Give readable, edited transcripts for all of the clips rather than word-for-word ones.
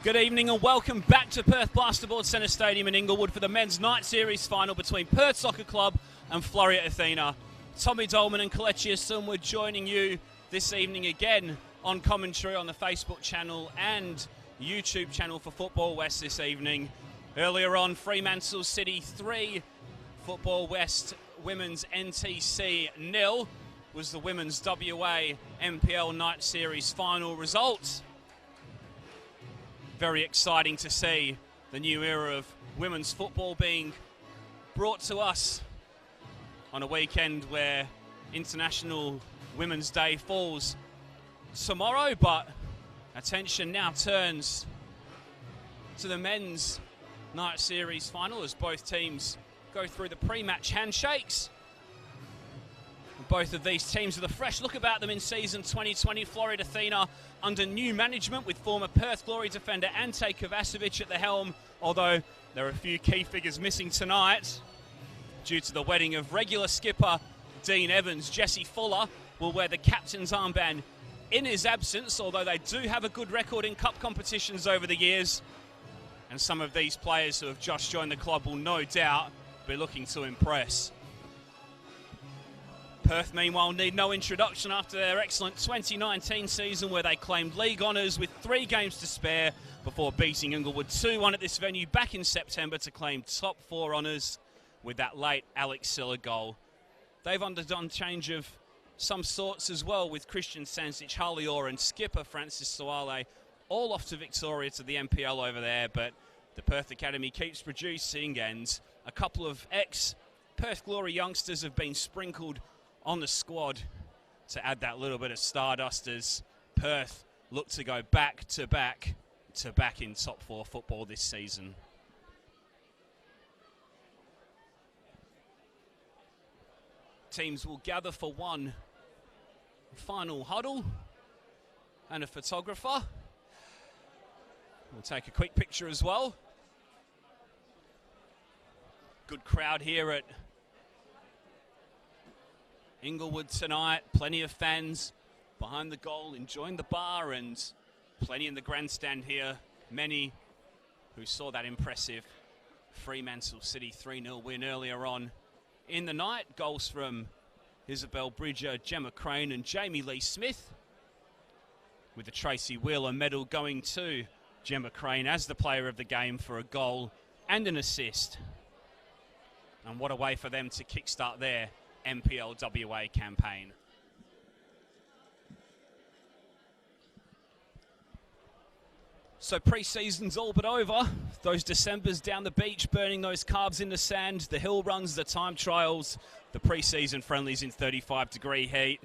Good evening and welcome back to Perth Plasterboard Centre Stadium in Inglewood for the Men's Night Series final between Perth Soccer Club and Floreat Athena. Tommy Dolman and Kelechi Asun were joining you this evening again on commentary on the Facebook channel and YouTube channel for Football West this evening. Earlier on, Fremantle City 3, Football West Women's NTC 0 was the Women's WA MPL Night Series final result. Very exciting to see the new era of women's football being brought to us on a weekend where International Women's Day falls tomorrow, but attention now turns to the men's night series final as both teams go through the pre-match handshakes. Both of these teams with a fresh look about them in season 2020. Floreat Athena under new management with former Perth Glory defender Ante Kovacevic at the helm, although there are a few key figures missing tonight due to the wedding of regular skipper Dean Evans. Jesse Fuller will wear the captain's armband in his absence, although they do have a good record in cup competitions over the years. And some of these players who have just joined the club will no doubt be looking to impress. Perth, meanwhile, need no introduction after their excellent 2019 season where they claimed league honours with 3 games to spare before beating Inglewood 2-1 at this venue back in September to claim top 4 honours with that late Alex Silla goal. They've undergone change of some sorts as well with Christian Sansic, Harley Orr and skipper Francis Soale all off to Victoria to the MPL over there, but the Perth Academy keeps producing and a couple of ex-Perth Glory youngsters have been sprinkled on the squad to add that little bit of stardust as Perth look to go back in top 4 football this season. Teams will gather for one final huddle and a photographer. We'll take a quick picture as well. Good crowd here at Inglewood tonight, plenty of fans behind the goal enjoying the bar and plenty in the grandstand here. Many who saw that impressive Fremantle City 3-0 win earlier on in the night. Goals from Isabel Bridger, Gemma Crane and Jamie Lee Smith, with the Tracy Wheeler medal going to Gemma Crane as the player of the game for a goal and an assist. And what a way for them to kickstart their MPL WA campaign. So pre-season's all but over. Those Decembers down the beach, burning those carbs in the sand, the hill runs, the time trials, the pre-season friendlies in 35-degree heat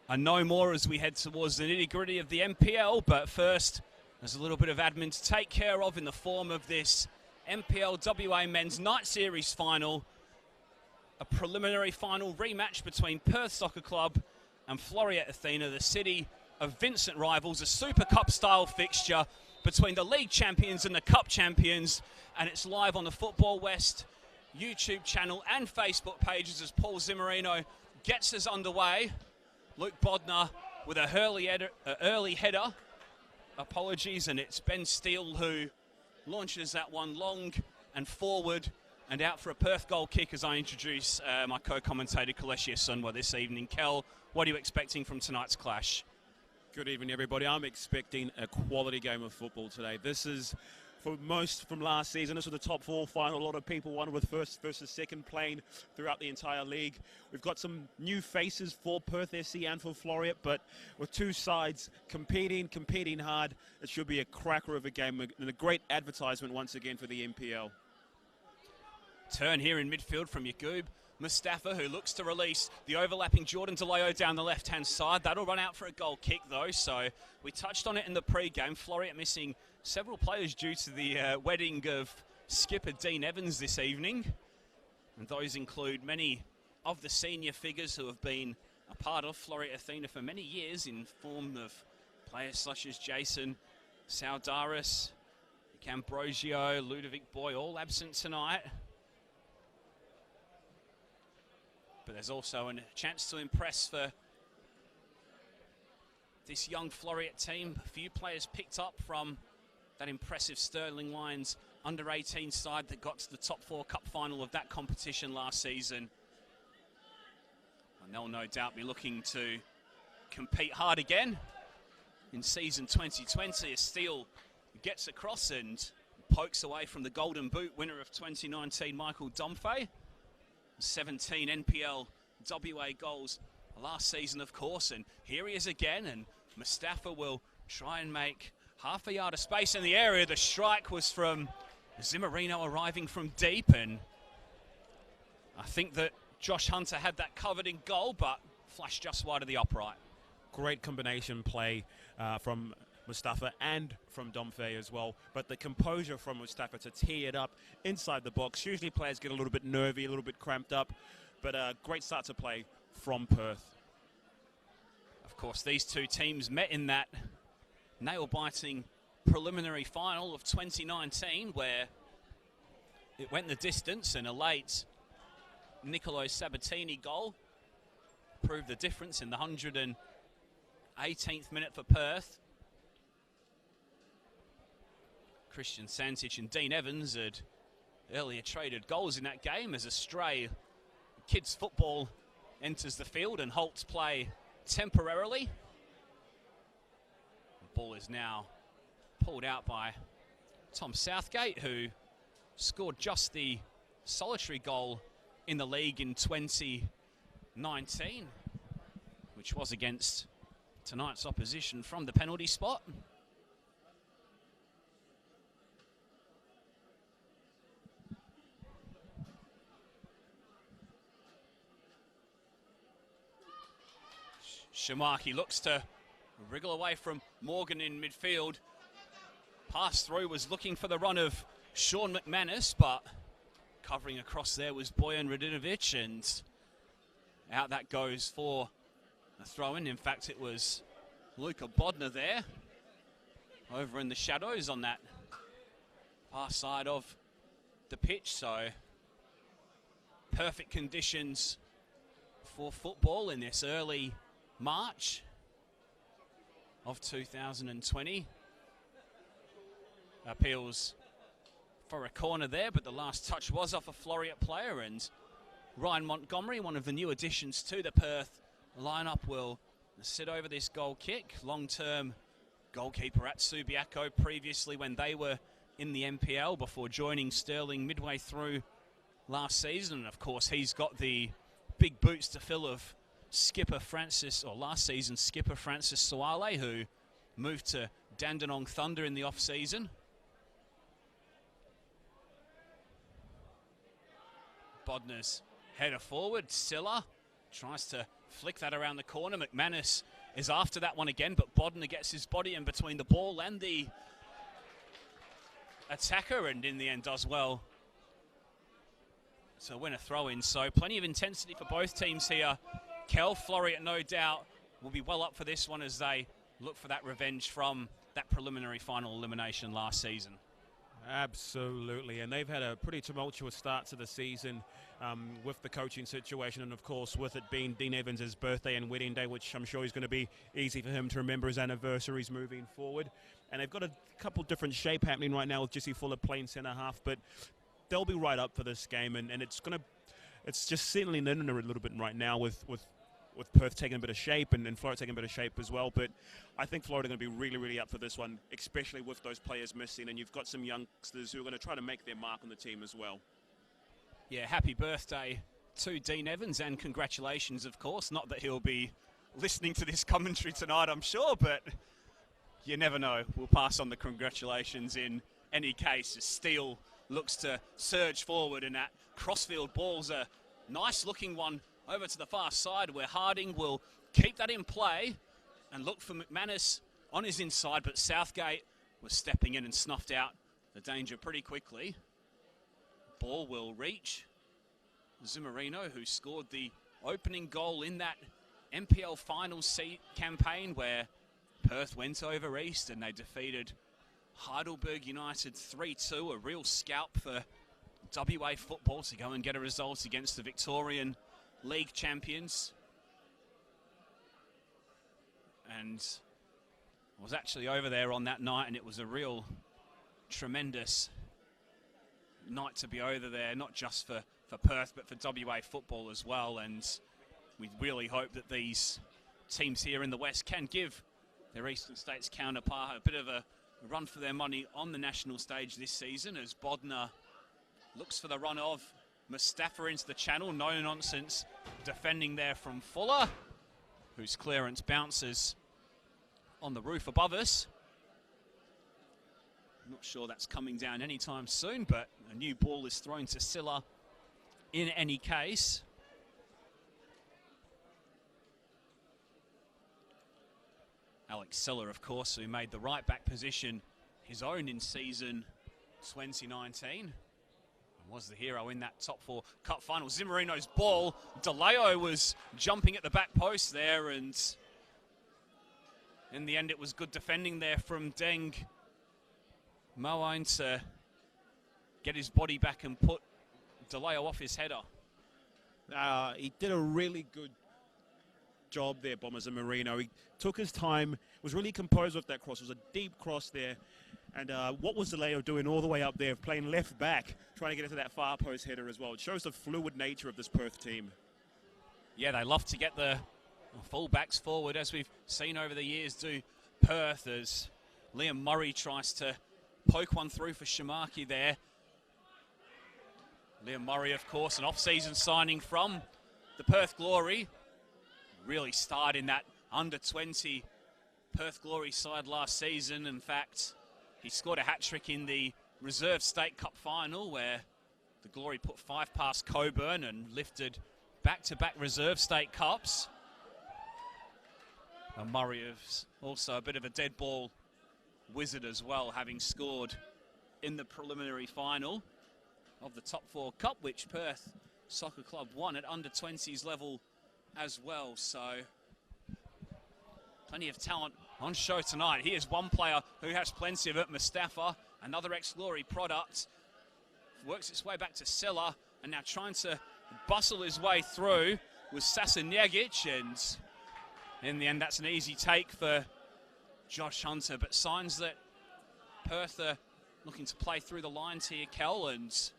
are no more as we head towards the nitty-gritty of the MPL. But first, there's a little bit of admin to take care of in the form of this MPL WA Men's Night Series final. A preliminary final rematch between Perth Soccer Club and Floreat Athena, the city of Vincent rivals, a Super Cup-style fixture between the league champions and the cup champions, and it's live on the Football West YouTube channel and Facebook pages as Paul Zimmerino gets us underway. Luke Bodner with a early header. Apologies, and it's Ben Steele who launches that one long and forward and out for a Perth goal kick as I introduce my co-commentator Kelechi Asun this evening. Kel, what are you expecting from tonight's clash? Good evening, everybody. I'm expecting a quality game of football today. This is, for most from last season, this was the top 4 final. A lot of people wanted with first versus second playing throughout the entire league. We've got some new faces for Perth SC and for Floreat, but with two sides competing hard, it should be a cracker of a game and a great advertisement once again for the MPL. Turn here in midfield from Yaqub Mustafa, who looks to release the overlapping Jordan DeLeo down the left-hand side. That'll run out for a goal kick, though, so we touched on it in the pre-game. Floreat missing several players due to the wedding of skipper Dean Evans this evening. And those include many of the senior figures who have been a part of Floreat Athena for many years in form of players such as Jason Saudaris, Cambrosio, Ludovic Boy, all absent tonight. But there's also a chance to impress for this young Floreat team. A few players picked up from that impressive Stirling Lions under-18 side that got to the top 4 cup final of that competition last season. And they'll no doubt be looking to compete hard again in season 2020 as Steele gets across and pokes away from the Golden Boot winner of 2019, Michael Domfey. 17 NPL WA goals last season, of course, and here he is again, and Mustafa will try and make half a yard of space in the area. The strike was from Zimmerino arriving from deep, and I think that Josh Hunter had that covered in goal, but flashed just wide of the upright. Great combination play from Mustafa and from Domfey as well, but the composure from Mustafa to tee it up inside the box. Usually players get a little bit nervy, a little bit cramped up, but a great start to play from Perth. Of course, these two teams met in that nail-biting preliminary final of 2019 where it went the distance, and a late Nicolo Sabatini goal proved the difference in the 118th minute for Perth. Christian Santic and Dean Evans had earlier traded goals in that game as a stray kids football enters the field and halts play temporarily. The ball is now pulled out by Tom Southgate, who scored just the solitary goal in the league in 2019, which was against tonight's opposition from the penalty spot. Shamaki looks to wriggle away from Morgan in midfield. Pass through was looking for the run of Sean McManus, but covering across there was Bojan Radinovic, and out that goes for a throw-in. In fact, it was Luka Bodner there, over in the shadows on that far side of the pitch. So perfect conditions for football in this early March of 2020. Appeals for a corner there, but the last touch was off a Floreat player, and Ryan Montgomery, one of the new additions to the Perth lineup, will sit over this goal kick. Long-term goalkeeper at Subiaco previously when they were in the NPL before joining Stirling midway through last season. And of course, he's got the big boots to fill of last season skipper Francis Suale, who moved to Dandenong Thunder in the off-season. Bodner's header forward. Silla tries to flick that around the corner. McManus is after that one again, but Bodner gets his body in between the ball and the attacker, and in the end does well to win a throw-in. So plenty of intensity for both teams here. Kel, Floreat no doubt will be well up for this one as they look for that revenge from that preliminary final elimination last season. Absolutely, and they've had a pretty tumultuous start to the season with the coaching situation, and of course with it being Dean Evans' birthday and wedding day, which I'm sure is going to be easy for him to remember his anniversaries moving forward. And they've got a couple different shape happening right now with Jesse Fuller playing centre half, but they'll be right up for this game, and it's just settling in a little bit right now with Perth taking a bit of shape and Floreat taking a bit of shape as well. But I think Floreat are going to be really, really up for this one, especially with those players missing. And you've got some youngsters who are going to try to make their mark on the team as well. Yeah, happy birthday to Dean Evans, and congratulations, of course. Not that he'll be listening to this commentary tonight, I'm sure, but you never know. We'll pass on the congratulations in any case. As Steele looks to surge forward, and that crossfield ball's a nice-looking one over to the far side, where Harding will keep that in play and look for McManus on his inside, but Southgate was stepping in and snuffed out the danger pretty quickly. Ball will reach Zimmerino, who scored the opening goal in that NPL Finals campaign where Perth went over east and they defeated Heidelberg United 3-2, a real scalp for WA football to go and get a result against the Victorian League champions. And I was actually over there on that night, and it was a real tremendous night to be over there, not just for Perth, but for WA football as well. And we really hope that these teams here in the West can give their Eastern States counterpart a bit of a run for their money on the national stage this season, as Bodner looks for the run of Mustafa into the channel. No nonsense defending there from Fuller, whose clearance bounces on the roof above us. Not sure that's coming down anytime soon, but a new ball is thrown to Silla in any case. Alex Silla, of course, who made the right back position his own in season 2019. And was the hero in that top 4 cup final. Zimmerino's ball. DeLeo was jumping at the back post there, and in the end it was good defending there from Deng Moine to get his body back and put DeLeo off his header. He did a really good job there, Bombers and Marino. He took his time, was really composed with that cross. It was a deep cross there. And what was DeLeo doing all the way up there, playing left back, trying to get into that far post header as well. It shows the fluid nature of this Perth team. Yeah, they love to get the full-backs forward, as we've seen over the years do Perth, as Liam Murray tries to poke one through for Shamaki there. Liam Murray, of course, an off-season signing from the Perth Glory. Really starred in that under-20 Perth Glory side last season. In fact, he scored a hat-trick in the Reserve State Cup final, where the Glory put 5 past Coburn and lifted back-to-back Reserve State Cups. And Murray is also a bit of a dead ball wizard as well, having scored in the preliminary final of the Top 4 Cup, which Perth Soccer Club won at under-20s level as well. So plenty of talent on show tonight. Here's one player who has plenty of it, Mustafa, another ex-Glory product. Works its way back to Silla, and now trying to bustle his way through was Sasanjegic, and in the end that's an easy take for Josh Hunter, but signs that Perth are looking to play through the lines here, Kel, and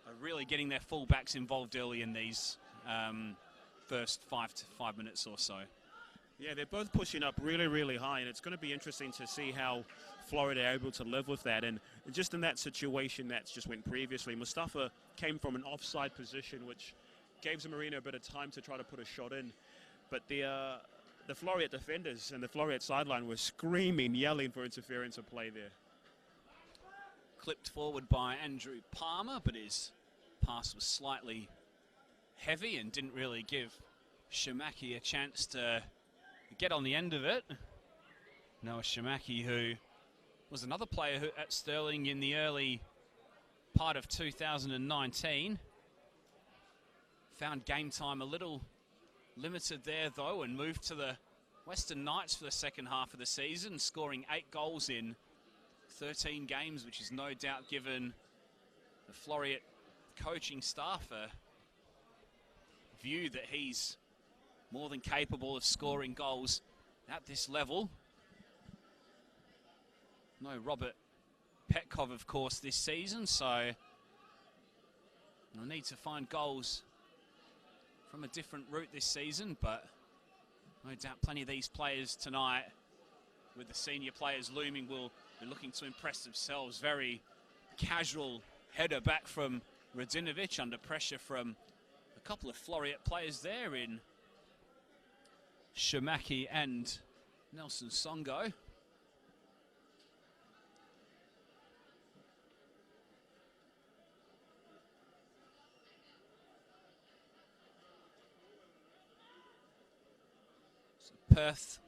are really getting their full-backs involved early in these first 5 minutes or so. Yeah, they're both pushing up really, really high, and it's going to be interesting to see how Floreat are able to live with that. And just in that situation that's just went previously, Mustafa came from an offside position, which gave Zamarino a bit of time to try to put a shot in. But the Floreat defenders and the Floreat sideline were screaming, yelling for interference of play there. Clipped forward by Andrew Palmer, but his pass was slightly heavy and didn't really give Shamaki a chance to get on the end of it. Noah Shamaki, who was another player at Stirling in the early part of 2019. Found game time a little limited there, though, and moved to the Western Knights for the second half of the season, scoring 8 goals in 13 games, which is no doubt given the Floreat coaching staff a view that he's more than capable of scoring goals at this level. No Robert Petkov, of course, this season, so we'll need to find goals from a different route this season, but no doubt plenty of these players tonight, with the senior players looming, will be looking to impress themselves. Very casual header back from Radinovic under pressure from a couple of Floreat players there in Shamaki and Nelson Songo. Perth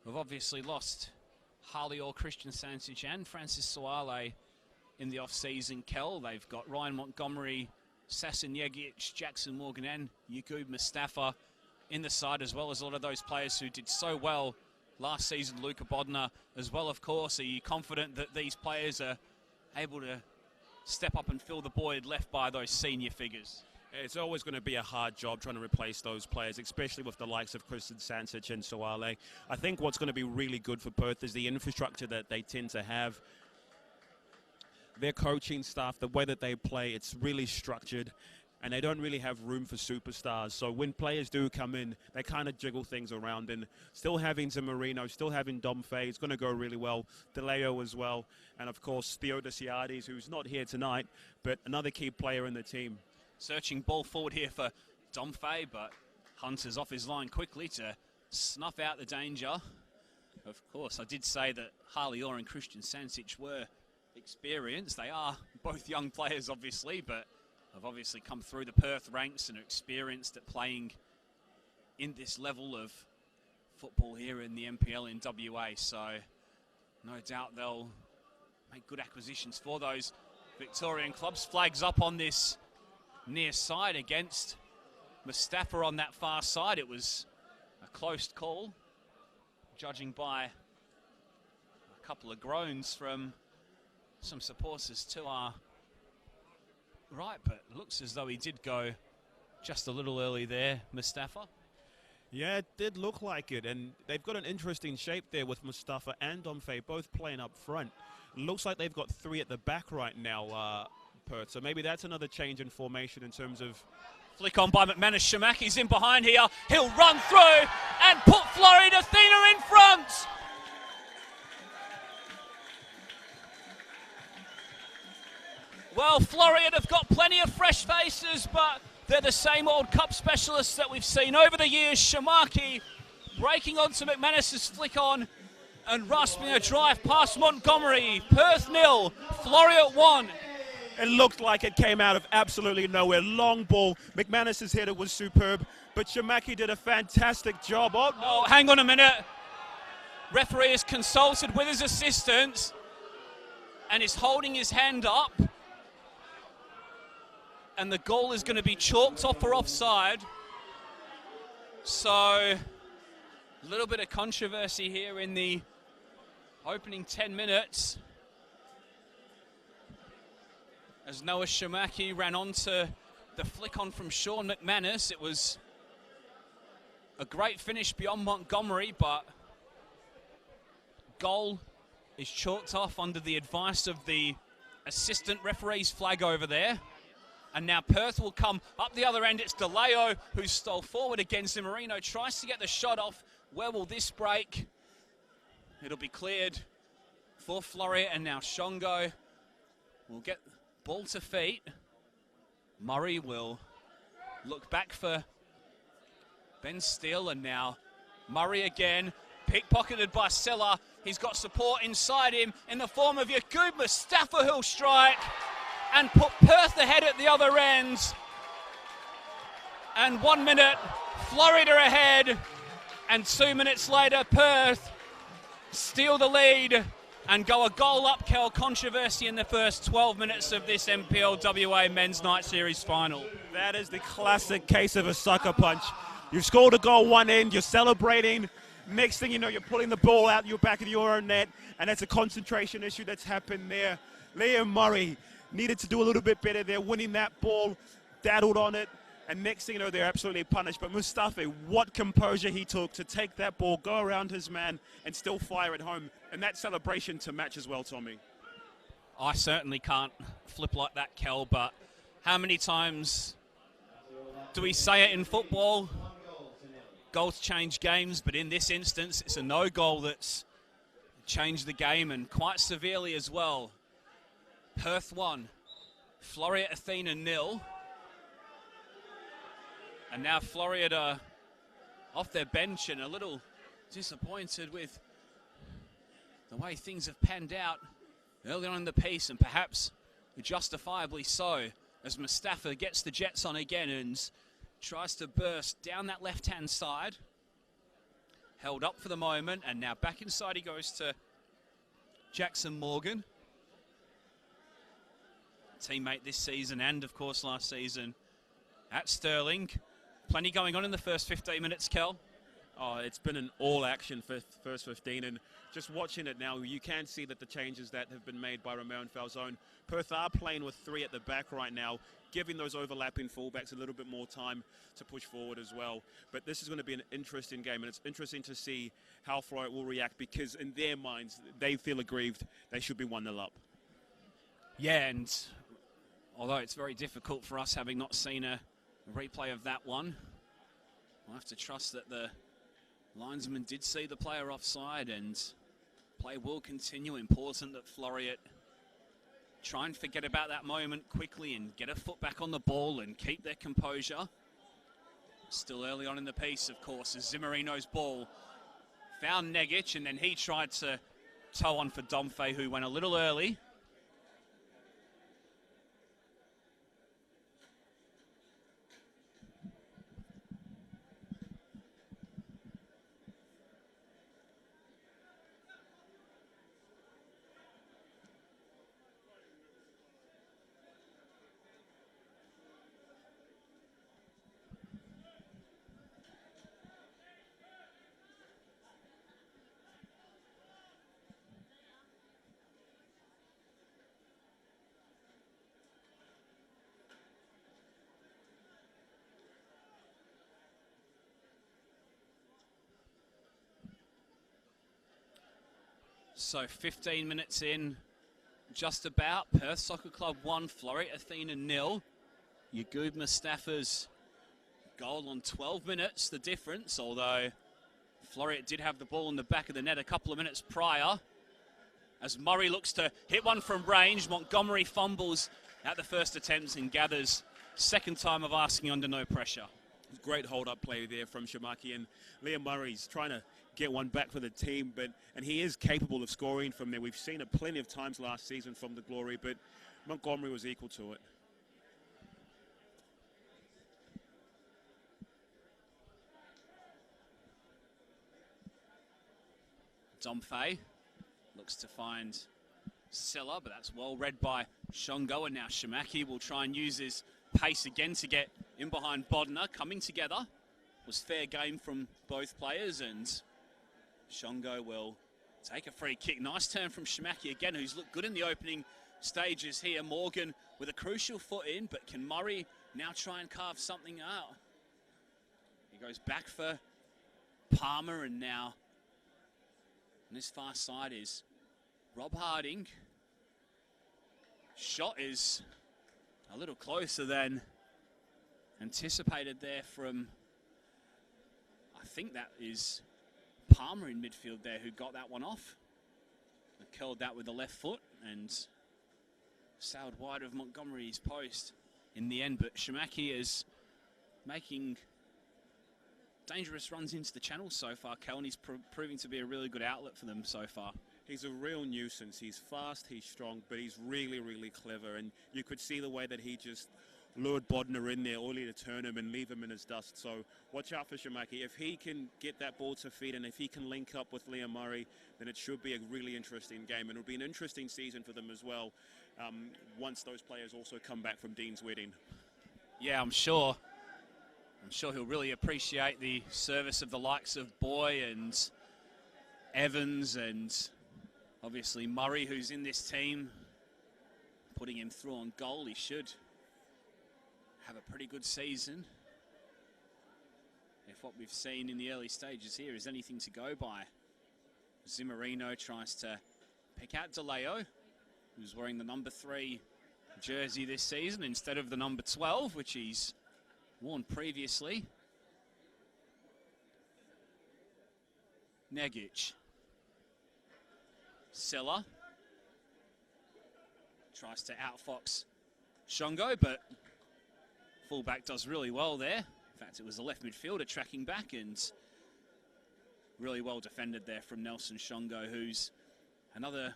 have obviously lost Harley Orr, Christian Sancic and Francis Soale in the off-season. Kel, they've got Ryan Montgomery, Sasin Jegic, Jackson Morgan and Yaqub Mustafa in the side, as well as a lot of those players who did so well last season. Luca Bodner as well, of course. Are you confident that these players are able to step up and fill the void left by those senior figures? It's always going to be a hard job trying to replace those players, especially with the likes of Christian Sancic and Soale. I think what's going to be really good for Perth is the infrastructure that they tend to have. their coaching staff, the way that they play, it's really structured, and they don't really have room for superstars. So when players do come in, they kind of jiggle things around, and still having Marino, still having Dom Fay, it's going to go really well. DeLeo as well, and of course Theodosiades, who's not here tonight, but another key player in the team. Searching ball forward here for Dom Fay, but Hunter's off his line quickly to snuff out the danger. Of course, I did say that Harley Orr and Christian Sancic were experienced. They are both young players, obviously, but have obviously come through the Perth ranks and are experienced at playing in this level of football here in the NPL in WA. So no doubt they'll make good acquisitions for those Victorian clubs. Flags up on this near side against Mustafa on that far side. It was a close call, judging by a couple of groans from some supporters to our right, but it looks as though he did go just a little early there, Mustafa. Yeah, it did look like it, and they've got an interesting shape there with Mustafa and Domfey both playing up front. Looks like they've got three at the back right now, Perth, so maybe that's another change in formation in terms of... Flick on by McManus. Shamaki's in behind here. He'll run through and put Floreat Athena in front. Well, Floreat have got plenty of fresh faces, but they're the same old cup specialists that we've seen over the years. Shamaki breaking onto McManus's flick on and rasping a drive past Montgomery. Perth 0, Floreat 1. It looked like it came out of absolutely nowhere. Long ball. McManus's header was superb, but Shamaki did a fantastic job. Oh, no. Oh, hang on a minute. Referee has consulted with his assistants and is holding his hand up. And the goal is going to be chalked off for offside. So, a little bit of controversy here in the opening 10 minutes. As Noah Shamaki ran onto the flick on from Sean McManus. It was a great finish beyond Montgomery, but goal is chalked off under the advice of the assistant referee's flag over there. And now Perth will come up the other end. It's DeLeo who stole forward against him. Marino tries to get the shot off. Where will this break? It'll be cleared for Floreat, and now Shongo will get ball to feet. Murray will look back for Ben Steele, and now Murray again, pickpocketed by Sella. He's got support inside him in the form of Yaqub Mustafa, who'll strike and put Perth ahead at the other end. And 1 minute, Florida ahead, and 2 minutes later, Perth steal the lead and go a goal up. Kel, controversy in the first 12 minutes of this NPL WA Men's Night Series final. That is the classic case of a sucker punch. You've scored a goal one end, you're celebrating. Next thing you know, you're pulling the ball out your back of your own net, and that's a concentration issue that's happened there. Liam Murray needed to do a little bit better there, winning that ball, daddled on it, and next thing you know, they're absolutely punished. But Mustafa, what composure he took to take that ball, go around his man, and still fire it home. And that celebration to match as well, Tommy. I certainly can't flip like that, Kel, but how many times do we say it in football? Goals change games, but in this instance, it's a no goal that's changed the game, and quite severely as well. Perth 1, Floreat Athena 0. And now Floreat are off their bench and a little disappointed with the way things have panned out early on in the piece, and perhaps justifiably so, as Mustafa gets the Jets on again and tries to burst down that left-hand side. Held up for the moment, and now back inside he goes to Jackson Morgan. Teammate this season and, of course, last season at Stirling. Plenty going on in the first 15 minutes, Kel. Oh, it's been an all-action first 15, and just watching it now, you can see that the changes that have been made by Romeo and Falzone. Perth are playing with three at the back right now, giving those overlapping fullbacks a little bit more time to push forward as well. But this is going to be an interesting game, and it's interesting to see how Floreat will react, because in their minds, they feel aggrieved. They should be 1-0 up. Yeah, and although it's very difficult for us having not seen a replay of that one, we'll have to trust that the linesman did see the player offside and play will continue. Important that Floreat try and forget about that moment quickly and get a foot back on the ball and keep their composure. Still early on in the piece, of course, as Zimmerino's ball found Negic, and then he tried to toe on for Domfe, who went a little early. So 15 minutes in, just about. Perth Soccer Club 1, Floreat Athena 0. Yagub Mustafa's goal on 12 minutes, the difference, although Floreat did have the ball in the back of the net a couple of minutes prior. As Murray looks to hit one from range, Montgomery fumbles at the first attempt and gathers second time of asking under no pressure. Great hold-up play there from Shamaki, and Liam Murray's trying to get one back for the team, and he is capable of scoring from there. We've seen it plenty of times last season from the Glory, but Montgomery was equal to it. Domfe looks to find Silla, but that's well read by Shongo, and now Shamaki will try and use his pace again to get in behind Bodner. Coming together was fair game from both players, and Shongo will take a free kick. Nice turn from Shamaki again, who's looked good in the opening stages here. Morgan with a crucial foot in, but can Murray now try and carve something out? He goes back for Palmer, and now on this far side is Rob Harding. Shot is a little closer than anticipated there from, I think that is Palmer in midfield there, who got that one off. Curled that with the left foot and sailed wide of Montgomery's post in the end. But Shamaki is making dangerous runs into the channel so far, Kel, and he's proving to be a really good outlet for them so far. He's a real nuisance. He's fast, he's strong, but he's really, really clever. And you could see the way that he just lured Bodner in there only to turn him and leave him in his dust. So watch out for Shamaki. If he can get that ball to feet and if he can link up with Liam Murray, then it should be a really interesting game. And it'll be an interesting season for them as well, once those players also come back from Dean's wedding. Yeah, I'm sure he'll really appreciate the service of the likes of Boy and Evans and obviously Murray, who's in this team, putting him through on goal. He should have a pretty good season if what we've seen in the early stages here is anything to go by. Zimmerino tries to pick out DeLeo, who's wearing the number 3 jersey this season instead of the number 12, which he's worn previously. Negic. Silla tries to outfox Shongo, but fullback does really well there. In fact, it was the left midfielder tracking back, and really well defended there from Nelson Shongo, who's another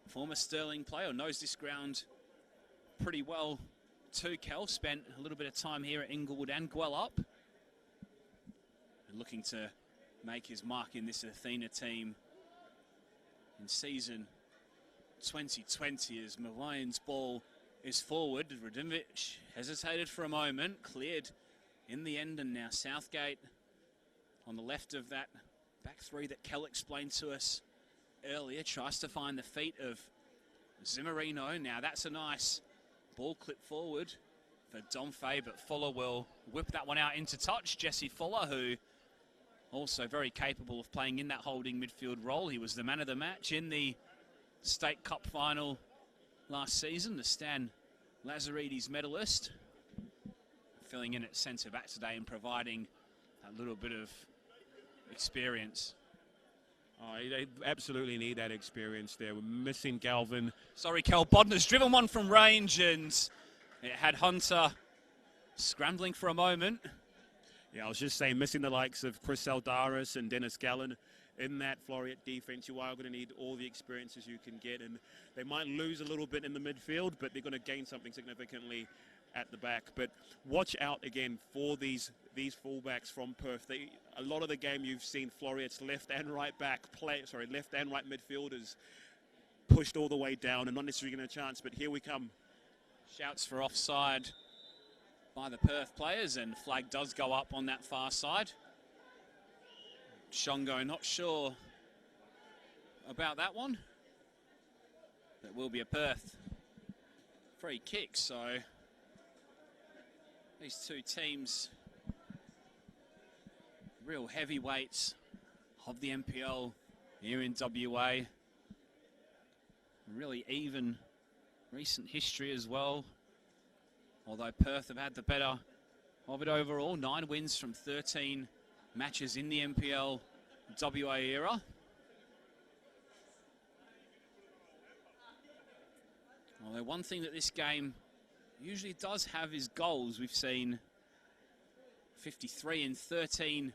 former Sterling player, knows this ground pretty well too. Kel spent a little bit of time here at Inglewood and Gwelup, and looking to make his mark in this Athena team in season 2020 as Mawaian's ball is forward. Radimovic hesitated for a moment, cleared in the end, and now Southgate on the left of that back 3 that Kel explained to us earlier tries to find the feet of Zimmerino. Now that's a nice ball clip forward for Domfe, but Fuller will whip that one out into touch. Jesse Fuller, who also very capable of playing in that holding midfield role. He was the man of the match in the State Cup final last season, the Stan Lazaridis medalist, filling in at centre back today and providing a little bit of experience. Oh, they absolutely need that experience there. We're missing Galvin. Sorry, Kel. Bodner's driven one from range, and it had Hunter scrambling for a moment. Yeah, I was just saying, missing the likes of Chris Aldaris and Dennis Gallen in that Floreat defence. You are going to need all the experiences you can get, and they might lose a little bit in the midfield, but they're going to gain something significantly at the back. But watch out again for these fullbacks from Perth. A lot of the game you've seen Floreat's left and right midfielders pushed all the way down and not necessarily getting a chance. But here we come. Shouts for offside by the Perth players, and flag does go up on that far side. Shongo not sure about that one. That will be a Perth free kick, so these two teams, real heavyweights of the NPL here in WA. Really even recent history as well. Although Perth have had the better of it overall. 9 wins from 13 matches in the NPL WA era. Although one thing that this game usually does have is goals. We've seen 53 in 13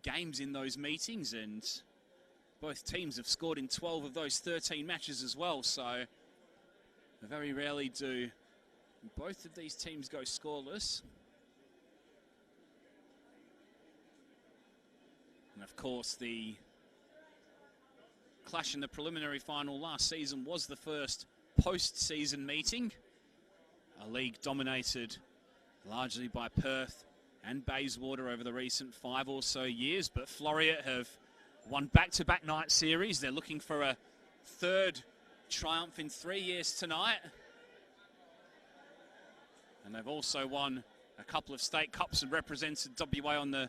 games in those meetings, and both teams have scored in 12 of those 13 matches as well, so very rarely do both of these teams go scoreless. And of course, the clash in the preliminary final last season was the first post-season meeting. A league dominated largely by Perth and Bayswater over the recent 5 or so years, but Floreat have won back-to-back night series. They're looking for a third triumph in 3 years tonight. And they've also won a couple of state cups and represented WA on the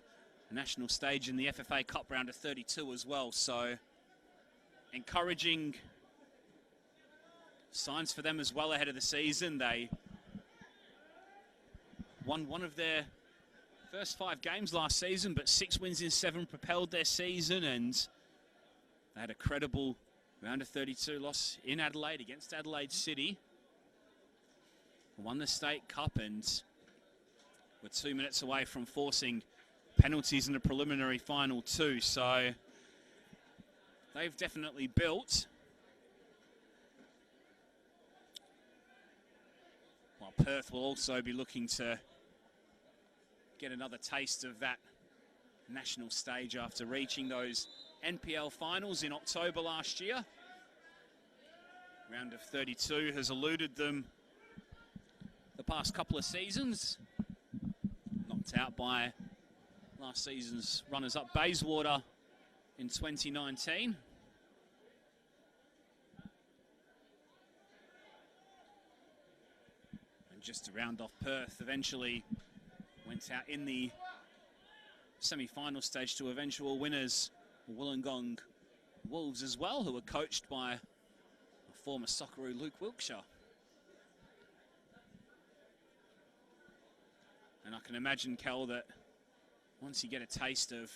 national stage in the FFA Cup round of 32 as well. So encouraging signs for them as well ahead of the season. They won one of their first 5 games last season, but 6 wins in 7 propelled their season, and they had a credible round of 32 loss in Adelaide against Adelaide City. Won the state cup and were 2 minutes away from forcing penalties in the preliminary final too. So they've definitely built. While Perth will also be looking to get another taste of that national stage after reaching those NPL finals in October last year. Round of 32 has eluded them the past couple of seasons. Knocked out by last season's runners-up Bayswater in 2019. And just to round off, Perth eventually went out in the semi-final stage to eventual winners Wollongong Wolves as well, who were coached by a former Socceroo Luke Wilkshire. And I can imagine, Kel, that once you get a taste of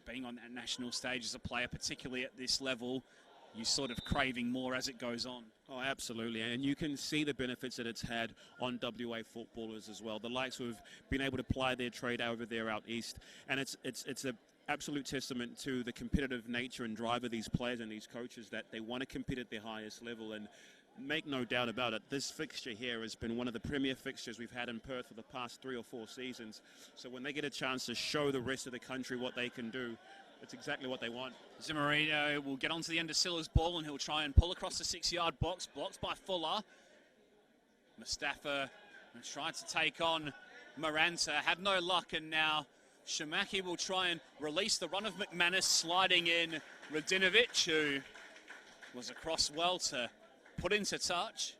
being on that national stage as a player, particularly at this level, you're sort of craving more as it goes on. Oh, absolutely. And you can see the benefits that it's had on WA footballers as well. The likes who have been able to ply their trade over there out east. And it's an absolute testament to the competitive nature and drive of these players and these coaches that they want to compete at their highest level. And make no doubt about it, this fixture here has been one of the premier fixtures we've had in Perth for the past 3 or 4 seasons. So when they get a chance to show the rest of the country what they can do, it's exactly what they want. Zimmerino will get onto the end of Silla's ball and he'll try and pull across the 6-yard box. Blocked by Fuller. Mustafa tried to take on Maranta, had no luck, and now Shamaki will try and release the run of McManus, sliding in Radinovic, who was across well to put into touch.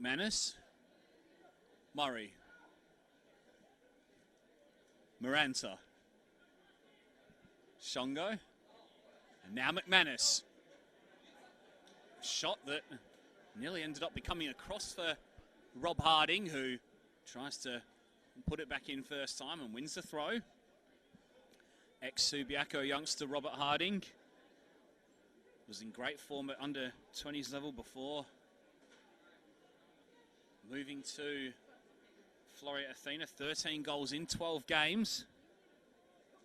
McManus. Murray. Maranta. Shongo. And now McManus. Shot that nearly ended up becoming a cross for Rob Harding, who tries to put it back in first time and wins the throw. Ex-Subiaco youngster Robert Harding was in great form at under 20s level before moving to Floreat Athena. 13 goals in 12 games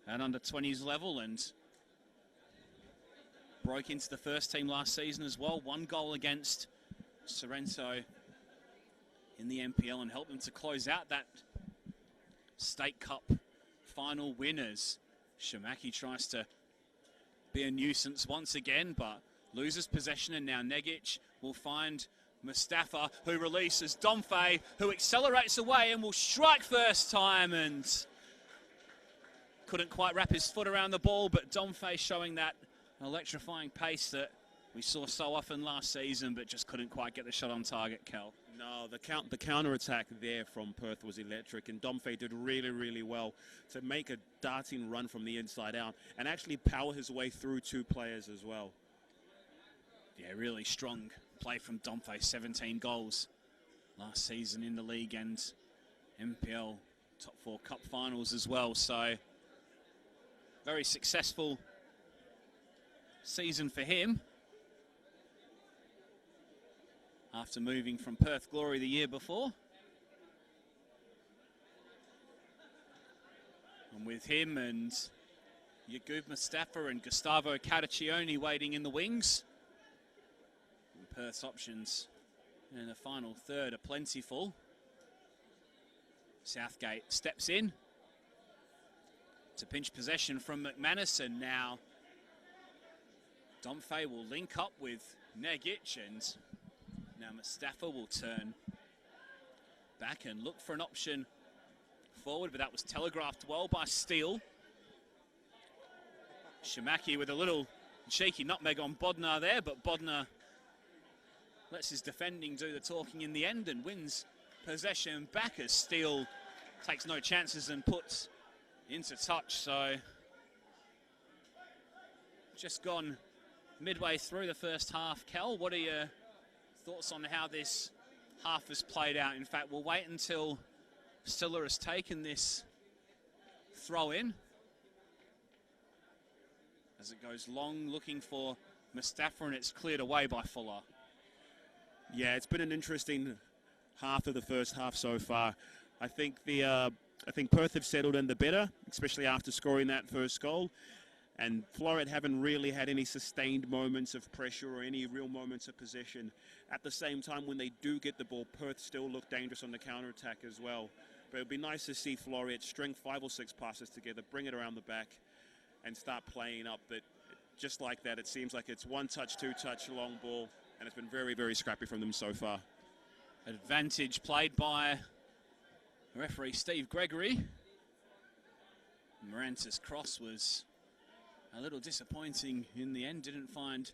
at under 20s level, and broke into the first team last season as well. 1 goal against Sorrento in the NPL and helped them to close out that State Cup final winners. Shamaki tries to be a nuisance once again, but loses possession, and now Negic will find Mustafa, who releases Domfe, who accelerates away and will strike first time, and couldn't quite wrap his foot around the ball, but Domfe showing that electrifying pace that we saw so often last season, but just couldn't quite get the shot on target, Cal. No, the counter-attack there from Perth was electric, and Domfe did really, really well to make a darting run from the inside out and actually power his way through 2 players as well. Yeah, really strong play from Domfe. 17 goals last season in the league and NPL top 4 cup finals as well. So very successful season for him, after moving from Perth Glory the year before. And with him and Yaqub Mustafa and Gustavo Caraccioni waiting in the wings, and Perth's options in the final third are plentiful. Southgate steps in to pinch possession from McManus, and now Domfe will link up with Negic, and now Mustafa will turn back and look for an option forward, but that was telegraphed well by Steele. Shamaki with a little cheeky nutmeg on Bodnar there, but Bodnar lets his defending do the talking in the end and wins possession back as Steele takes no chances and puts into touch. So just gone midway through the first half. Cal, what are your thoughts on how this half has played out? In fact, we'll wait until Stiller has taken this throw in, as it goes long, looking for Mustafa, and it's cleared away by Fuller. Yeah, it's been an interesting half of the first half so far. I think Perth have settled in the better, especially after scoring that first goal. And Floreat haven't really had any sustained moments of pressure or any real moments of possession. At the same time, when they do get the ball, Perth still look dangerous on the counter-attack as well. But it would be nice to see Floreat string 5 or 6 passes together, bring it around the back, and start playing up. But just like that, it seems like it's 1-touch, 2-touch, long ball, and it's been very, very scrappy from them so far. Advantage played by referee Steve Gregory. Moranta's cross was a little disappointing in the end, didn't find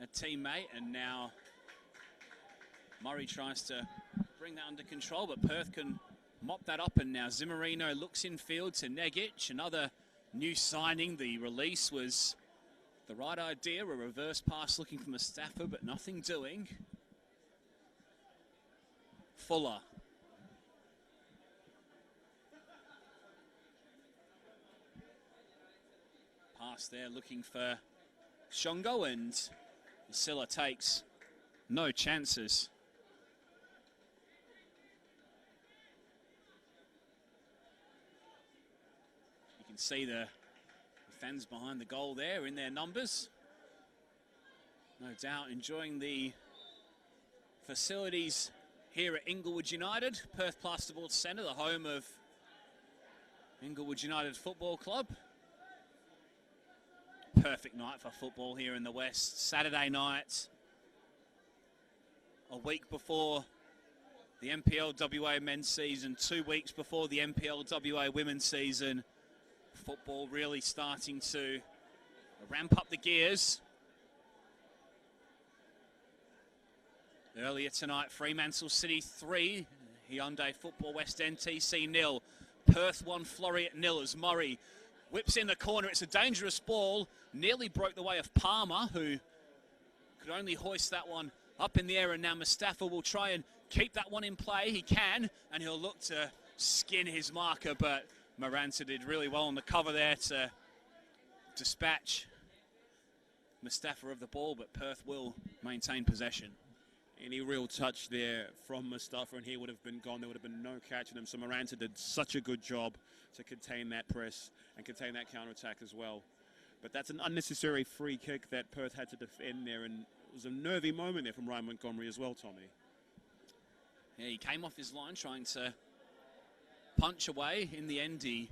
a teammate, and now Murray tries to bring that under control, but Perth can mop that up, and now Zimmerino looks in field to Negic, another new signing. The release was the right idea, a reverse pass looking for Mustafa, but nothing doing. Fuller. Pass there looking for Shongo, and Silla takes no chances. You can see the fans behind the goal there in their numbers. No doubt enjoying the facilities here at Inglewood United, Perth Plasterboard Centre, the home of Inglewood United Football Club. Perfect night for football here in the West. Saturday night, a week before the NPL WA men's season, 2 weeks before the NPL WA women's season. Football really starting to ramp up the gears. Earlier tonight, Fremantle City 3, Hyundai Football West NTC 0. Perth 1, Floreat 0 as Murray whips in the corner. It's a dangerous ball. Nearly broke the way of Palmer, who could only hoist that one up in the air. And now Mustafa will try and keep that one in play. He can, and he'll look to skin his marker, but Maranta did really well on the cover there to dispatch Mustafa of the ball, but Perth will maintain possession. Any real touch there from Mustafa and he would have been gone. There would have been no catching him. So Maranta did such a good job to contain that press and contain that counter-attack as well. But that's an unnecessary free kick that Perth had to defend there, and it was a nervy moment there from Ryan Montgomery as well, Tommy. Yeah, he came off his line trying to punch away. In the end, he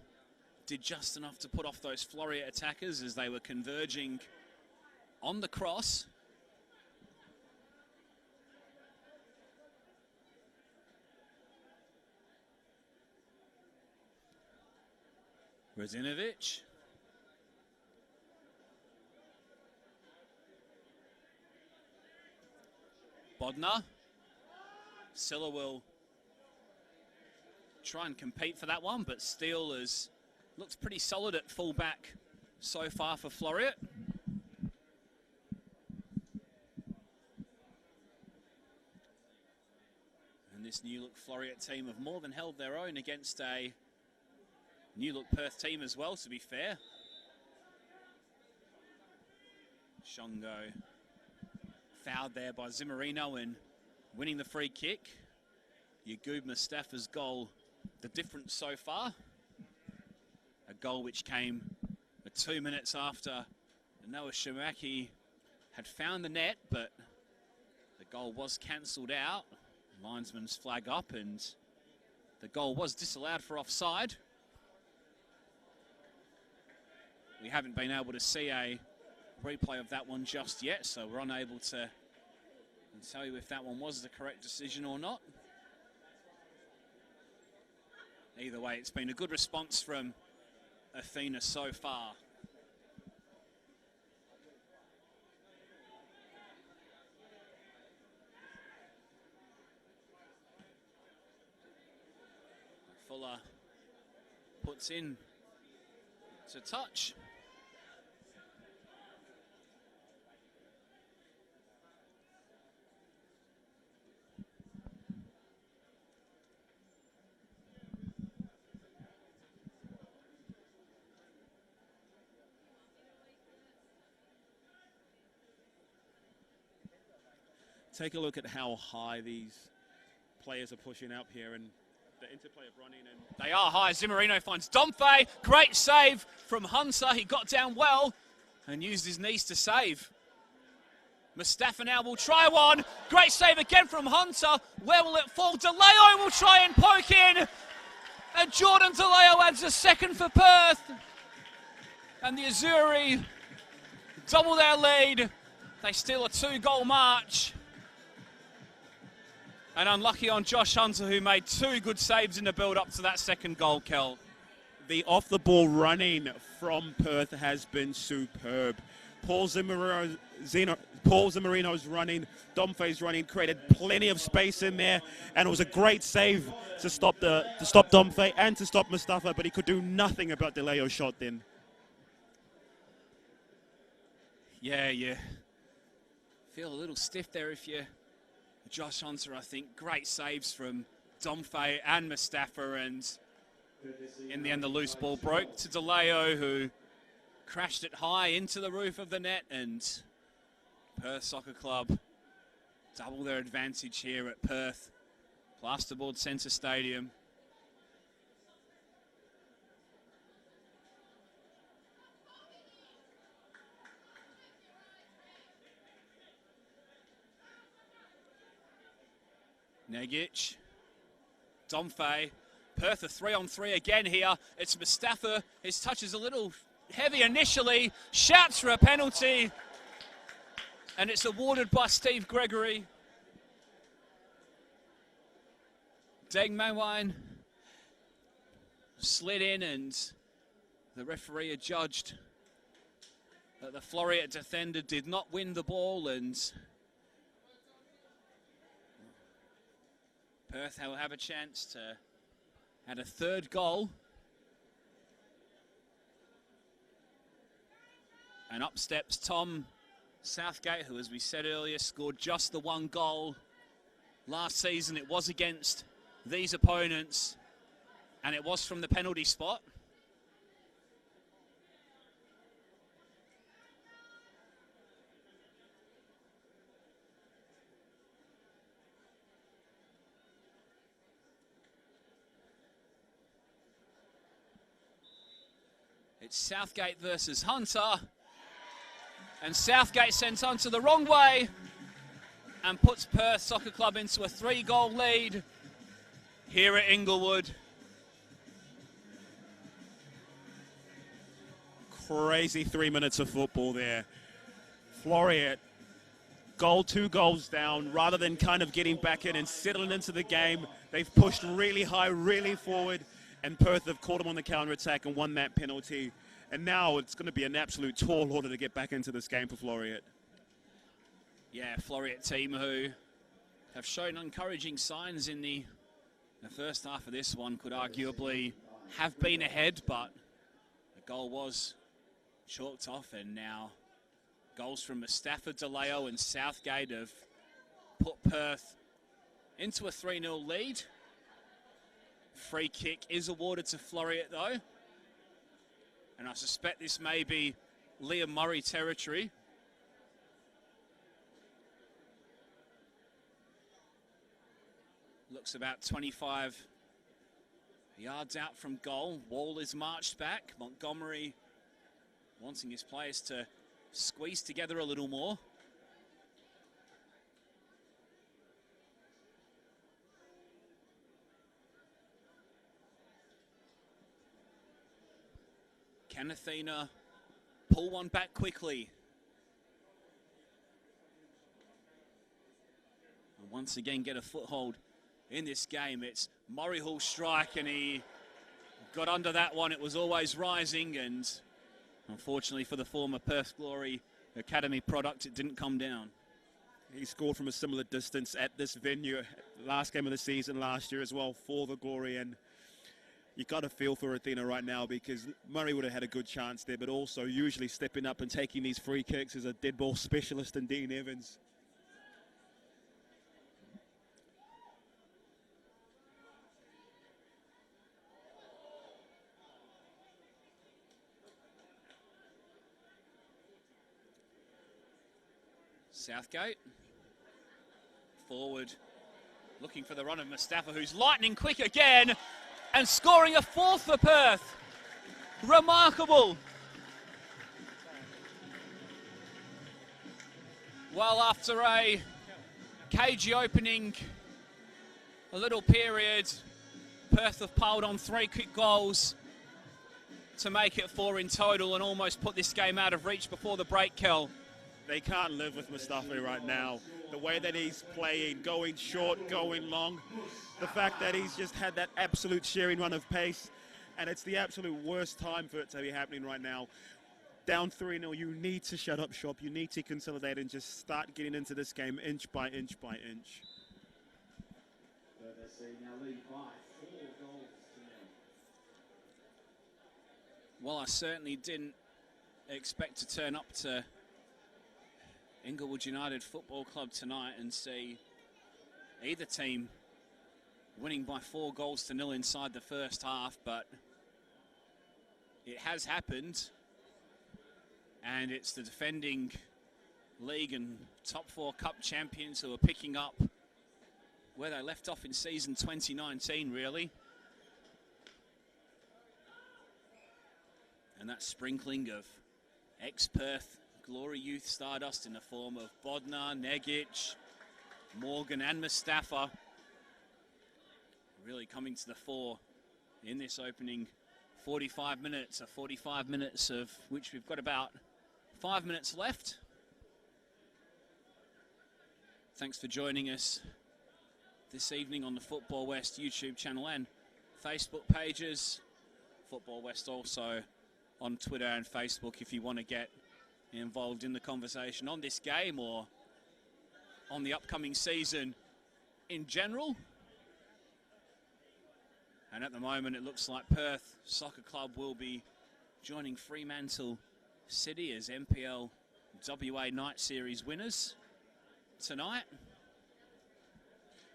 did just enough to put off those Floreat attackers as they were converging on the cross. Razinovic. Bodnar. Silla will try and compete for that one, but Steele looks pretty solid at fullback so far for Floreat. And this new look Floreat team have more than held their own against a new look Perth team as well, to be fair. Shongo fouled there by Zimmerino and winning the free kick. Yagub Mustafa's goal, the difference so far. A goal which came 2 minutes after Noah Shamaki had found the net, but the goal was cancelled out. Linesman's flag up and the goal was disallowed for offside. We haven't been able to see a replay of that one just yet, so we're unable to tell you if that one was the correct decision or not. Either way, it's been a good response from Athena so far. Fuller puts in to touch. Take a look at how high these players are pushing up here and the interplay of running and... They are high. Zimmerino finds Domfe. Great save from Hunter. He got down well and used his knees to save. Mustafa now will try one. Great save again from Hunter. Where will it fall? DeLeo will try and poke in. And Jordan DeLeo adds a second for Perth. And the Azzurri double their lead. They steal a 2-goal march. And unlucky on Josh Hunter, who made 2 good saves in the build-up to that second goal, Kel. The off-the-ball running from Perth has been superb. Paul Zimmerino's running, Domfe's running, created plenty of space in there, and it was a great save to stop Domfe and to stop Mustafa, but he could do nothing about DeLeo's shot then. Yeah, you feel a little stiff there if you're Josh Hunter, I think. Great saves from Domfe and Mustafa, and in the end the loose ball broke to DeLeo, who crashed it high into the roof of the net, and Perth Soccer Club double their advantage here at Perth Plasterboard Centre Stadium. Negic, Domfe, Perth a 3-on-3 again here. It's Mustafa. His touch is a little heavy initially. Shouts for a penalty. And it's awarded by Steve Gregory. Deng Mawine slid in and the referee adjudged that the Floreat defender did not win the ball, and Perth will have a chance to add a third goal. And up steps Tom Southgate, who, as we said earlier, scored just the one goal last season. It was against these opponents, and it was from the penalty spot. It's Southgate versus Hunter. And Southgate sends Hunter the wrong way and puts Perth Soccer Club into a 3-goal lead here at Inglewood. Crazy 3 minutes of football there. Floreat, two goals down. Rather than kind of getting back in and settling into the game, they've pushed really high, really forward, and Perth have caught them on the counter-attack and won that penalty. And now it's going to be an absolute tall order to get back into this game for Floreat. Yeah, Floreat team who have shown encouraging signs in the first half of this one, could arguably have been ahead, but the goal was chalked off, and now goals from Mustafa DeLeo and Southgate have put Perth into a 3-0 lead. Free kick is awarded to Floreat though, and I suspect this may be Liam Murray territory. Looks about 25 yards out from goal. Wall is marched back. Montgomery wanting his players to squeeze together a little more. Can Athena pull one back quickly? And once again get a foothold in this game. It's Murray who'll strike, and he got under that one. It was always rising, and unfortunately for the former Perth Glory Academy product, it didn't come down. He scored from a similar distance at this venue last game of the season last year as well for the Glory, and you got to feel for Athena right now, because Murray would have had a good chance there, but also usually stepping up and taking these free kicks is a dead ball specialist in Dean Evans. Southgate forward, looking for the run of Mustafa, who's lightning quick again and scoring a fourth for Perth. Remarkable. Well, after a cagey opening, a little period, Perth have piled on 3 quick goals to make it 4 in total and almost put this game out of reach before the break, Kel. They can't live with Mustafa right now. The way that he's playing, going short, going long, the fact that he's just had that absolute shearing run of pace, and it's the absolute worst time for it to be happening right now. Down 3-0, you need to shut up shop. You need to consolidate and just start getting into this game inch by inch by inch. Well, I certainly didn't expect to turn up to Inglewood United Football Club tonight and see either team winning by 4-0 inside the first half, but it has happened, and it's the defending league and top 4 cup champions who are picking up where they left off in season 2019, really. And that sprinkling of ex-Perth Glory Youth stardust in the form of Bodnar, Negic, Morgan and Mustafa really coming to the fore in this opening 45 minutes, 45 minutes of which we've got about 5 minutes left. Thanks for joining us this evening on the Football West YouTube channel and Facebook pages. Football West also on Twitter and Facebook if you want to get involved in the conversation on this game or on the upcoming season in general. And at the moment, it looks like Perth Soccer Club will be joining Fremantle City as NPL WA Night Series winners tonight.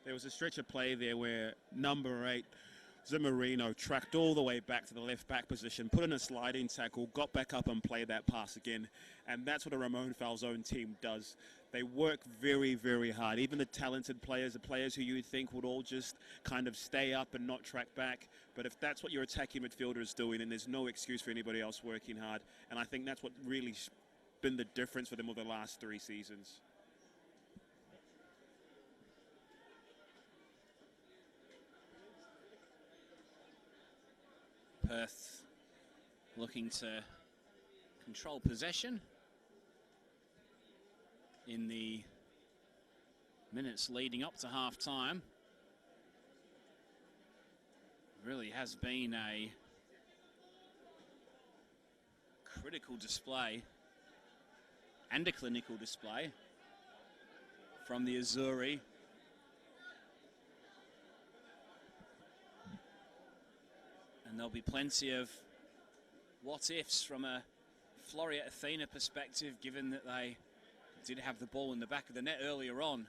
There was a stretch of play there where number 8, Zimmerino, tracked all the way back to the left-back position, put in a sliding tackle, got back up and played that pass again. And that's what a Ramon Falzone team does. They work very, very hard. Even the talented players, the players who you would think would all just kind of stay up and not track back. But if that's what your attacking midfielder is doing, then there's no excuse for anybody else working hard. And I think that's what really been the difference for them over the last 3 seasons. Perth looking to control possession in the minutes leading up to half-time. Really has been a critical display and a clinical display from the Azzurri. And there'll be plenty of what-ifs from a Floreat Athena perspective, given that they did have the ball in the back of the net earlier on.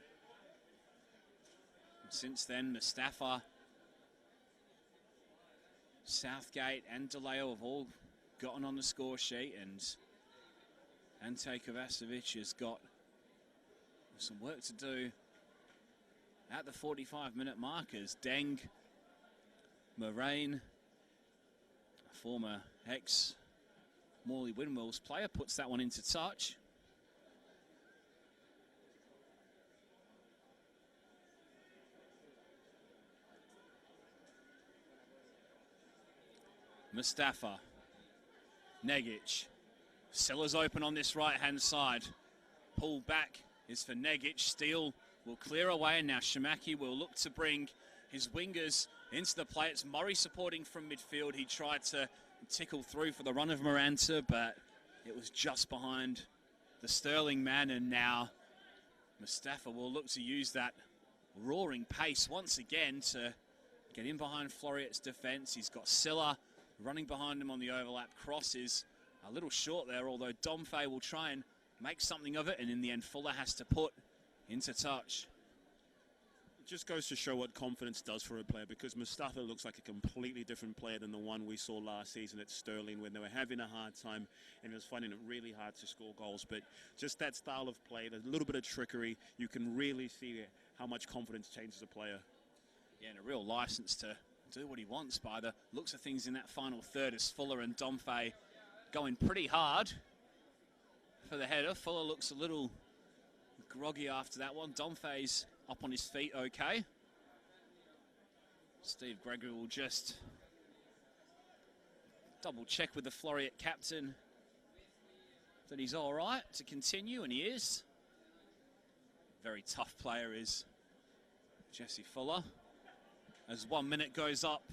And since then, Mustafa, Southgate and DeLeo have all gotten on the score sheet, and Ante Kovacevic has got some work to do at the 45-minute markers. Deng, Moraine, former ex-Morley Windmills player, puts that one into touch. Mustafa, Negic, Silla's open on this right-hand side. Pull back is for Negic. Steele will clear away, and now Shamaki will look to bring his wingers into the play. It's Murray supporting from midfield. He tried to tickle through for the run of Miranda, but it was just behind the Sterling man, and now Mustafa will look to use that roaring pace once again to get in behind Floreat's defence. He's got Silla running behind him on the overlap. Cross is a little short there, although Domfey will try and make something of it, and in the end Fuller has to put into touch. It just goes to show what confidence does for a player, because Mustafa looks like a completely different player than the one we saw last season at Sterling, when they were having a hard time and he was finding it really hard to score goals. But just that style of play, a little bit of trickery, you can really see how much confidence changes a player. Yeah, and a real license to do what he wants by the looks of things in that final third, as Fuller and Domfey going pretty hard for the header. Fuller looks a little groggy after that one. Domfey's up on his feet okay. Steve Gregory will just double check with the Floreat captain that he's all right to continue, and he is. Very tough player is Jesse Fuller. As 1 minute goes up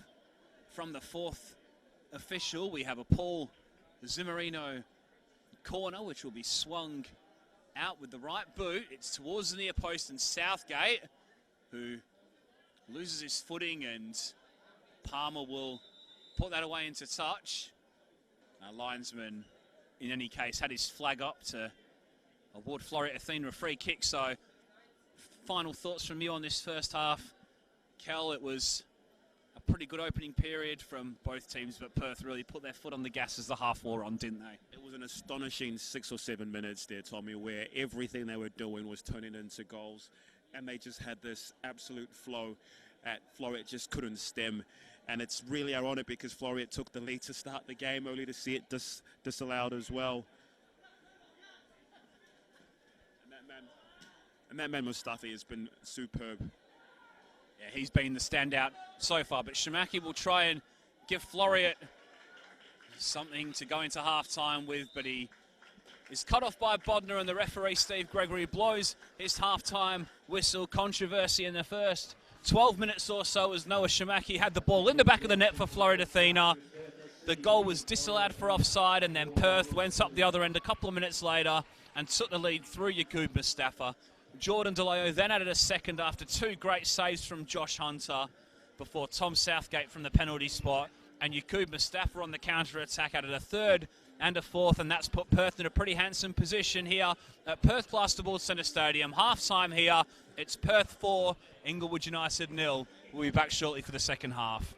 from the fourth official, we have a Paul Zimmerino corner, which will be swung out with the right boot. It's towards the near post, and Southgate, who loses his footing, and Palmer will put that away into touch. Our linesman, in any case, had his flag up to award Floreat Athena a free kick. So, final thoughts from you on this first half. Kel, it was a pretty good opening period from both teams, but Perth really put their foot on the gas as the half wore on, didn't they? It was an astonishing 6 or 7 minutes there, Tommy, where everything they were doing was turning into goals, and they just had this absolute flow at Floreat just couldn't stem. And it's really ironic because Floreat took the lead to start the game, only to see it disallowed as well. And that man Mustafi has been superb. Yeah, he's been the standout so far, but Shamaki will try and give Floreat something to go into half-time with, but he is cut off by Bodner, and the referee, Steve Gregory, blows his half-time whistle. Controversy in the first 12 minutes or so as Noah Shamaki had the ball in the back of the net for Floreat Athena. The goal was disallowed for offside, and then Perth went up the other end a couple of minutes later and took the lead through Yaqub Mustafa. Jordan DeLeo then added a second after 2 great saves from Josh Hunter. before Tom Southgate from the penalty spot, and Yaqub Mustafa on the counter-attack out of the third and a fourth, and that's put Perth in a pretty handsome position here at Perth Plasterboard Centre Stadium. Half-time here, it's Perth 4, Inglewood United 0. We'll be back shortly for the second half.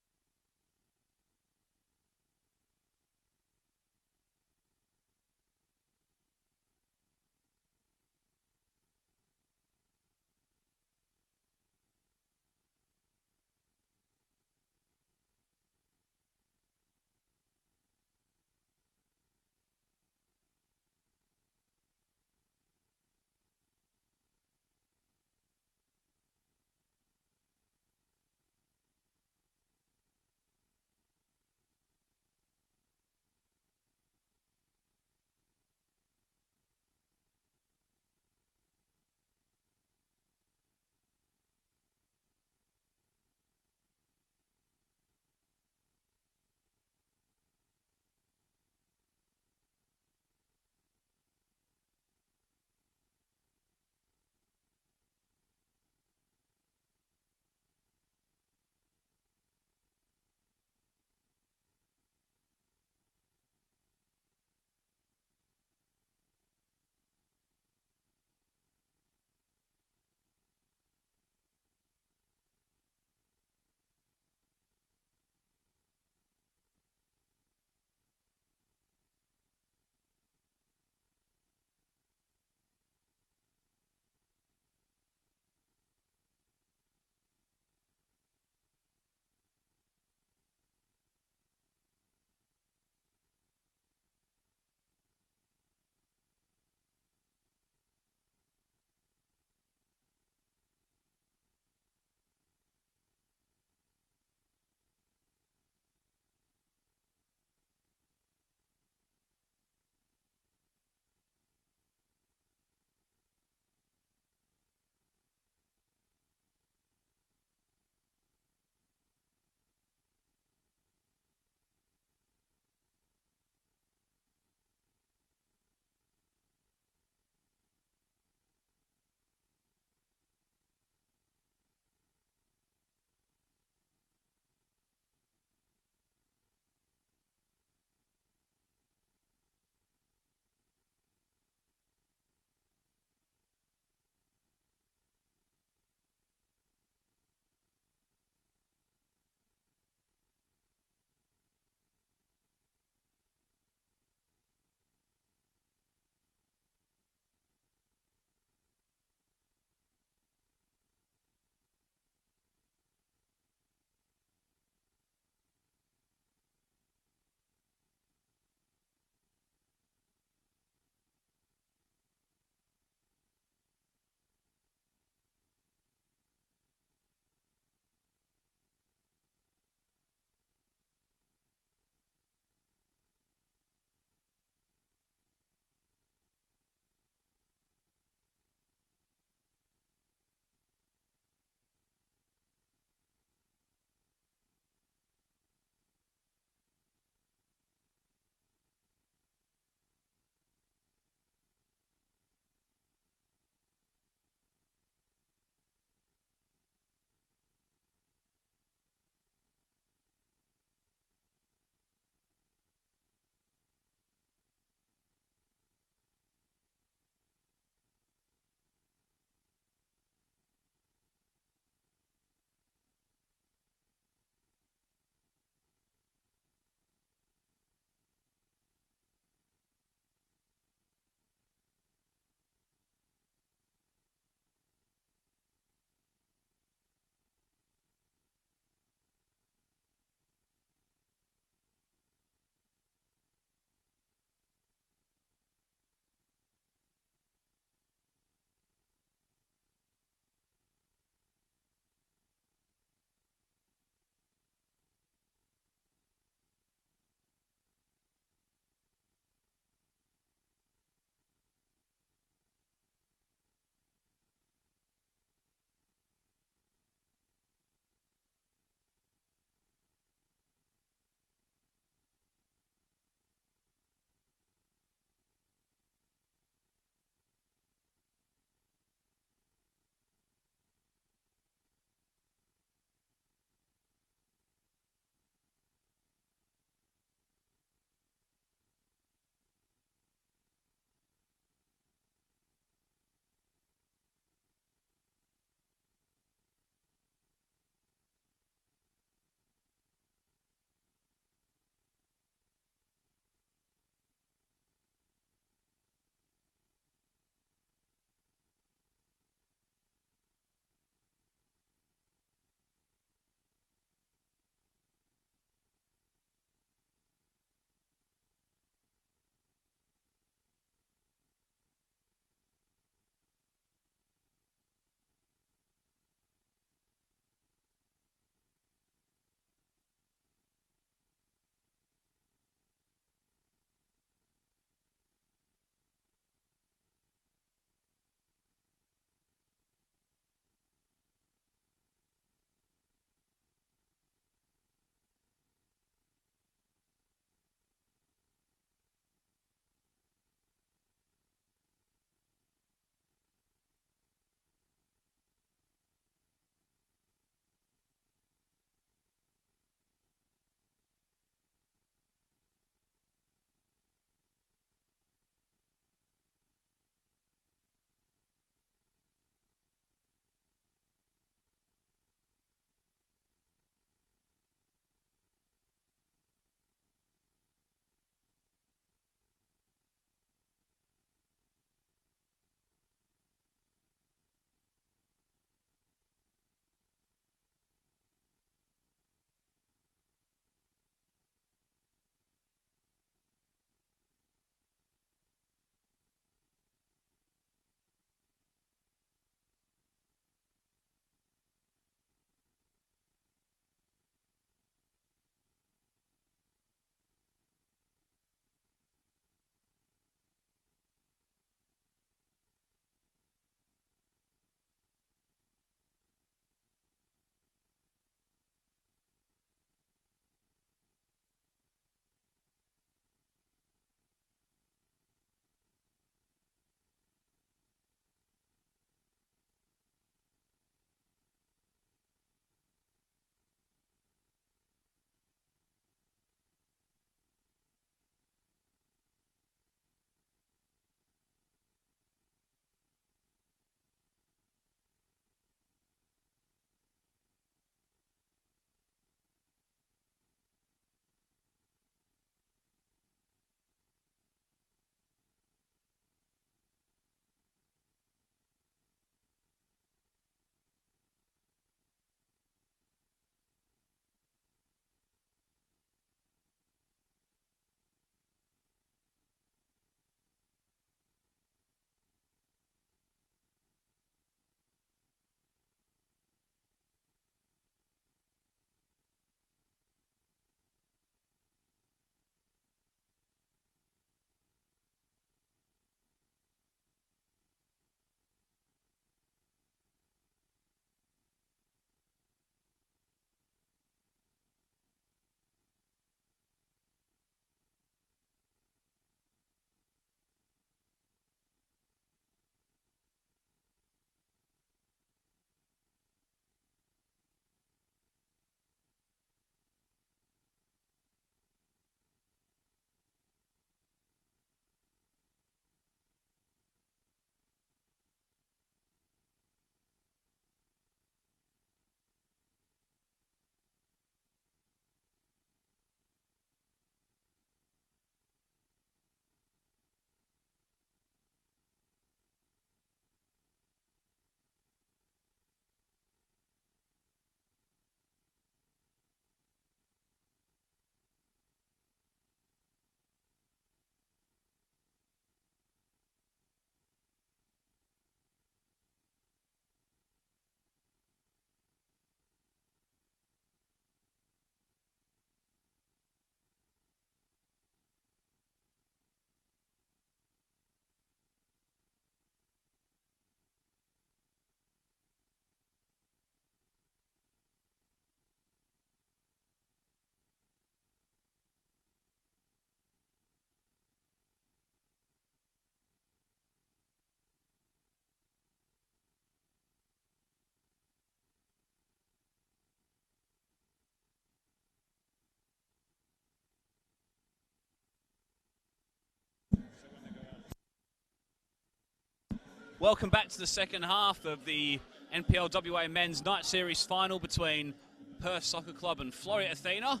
Welcome back to the second half of the NPLWA Men's Night Series final between Perth Soccer Club and Floreat Athena.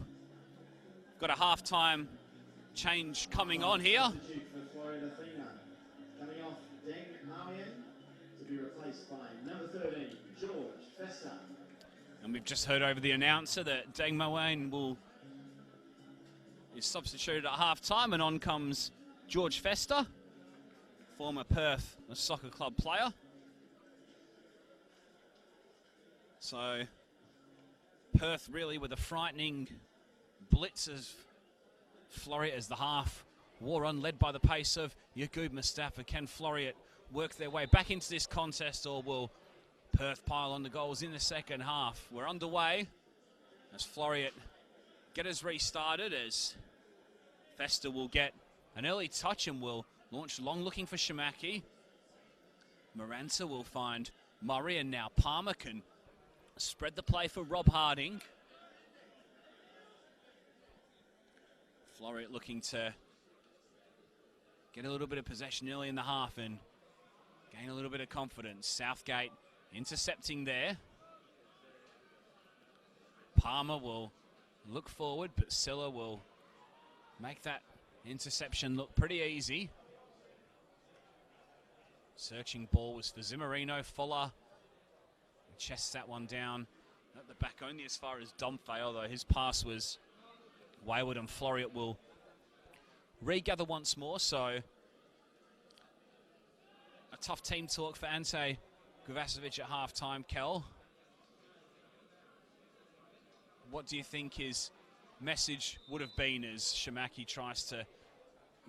Got a half-time change coming on here. Floreat Athena coming off Deng Nguyen to be replaced by number 13, George Festa. And we've just heard over the announcer that Deng Nguyen is substituted at half-time, and on comes George Festa, former Perth Soccer Club player. So Perth really with a frightening blitz of Floreat as the half wore on, led by the pace of Yaqub Mustafa. Can Floreat work their way back into this contest, or will Perth pile on the goals in the second half? We're underway as Floreat get us restarted, as Festa will get an early touch and will launch long, looking for Shamaki. Maranta will find Murray, and now Palmer can spread the play for Rob Harding. Floreat looking to get a little bit of possession early in the half and gain a little bit of confidence. Southgate intercepting there. Palmer will look forward, but Silla will make that interception look pretty easy. Searching ball was for Zimmerino. Fuller chests that one down at the back, only as far as Domfay, although his pass was wayward, and Floreat will regather once more. So a tough team talk for Ante Guvacevic at half-time. Kel, what do you think his message would have been as Shamaki tries to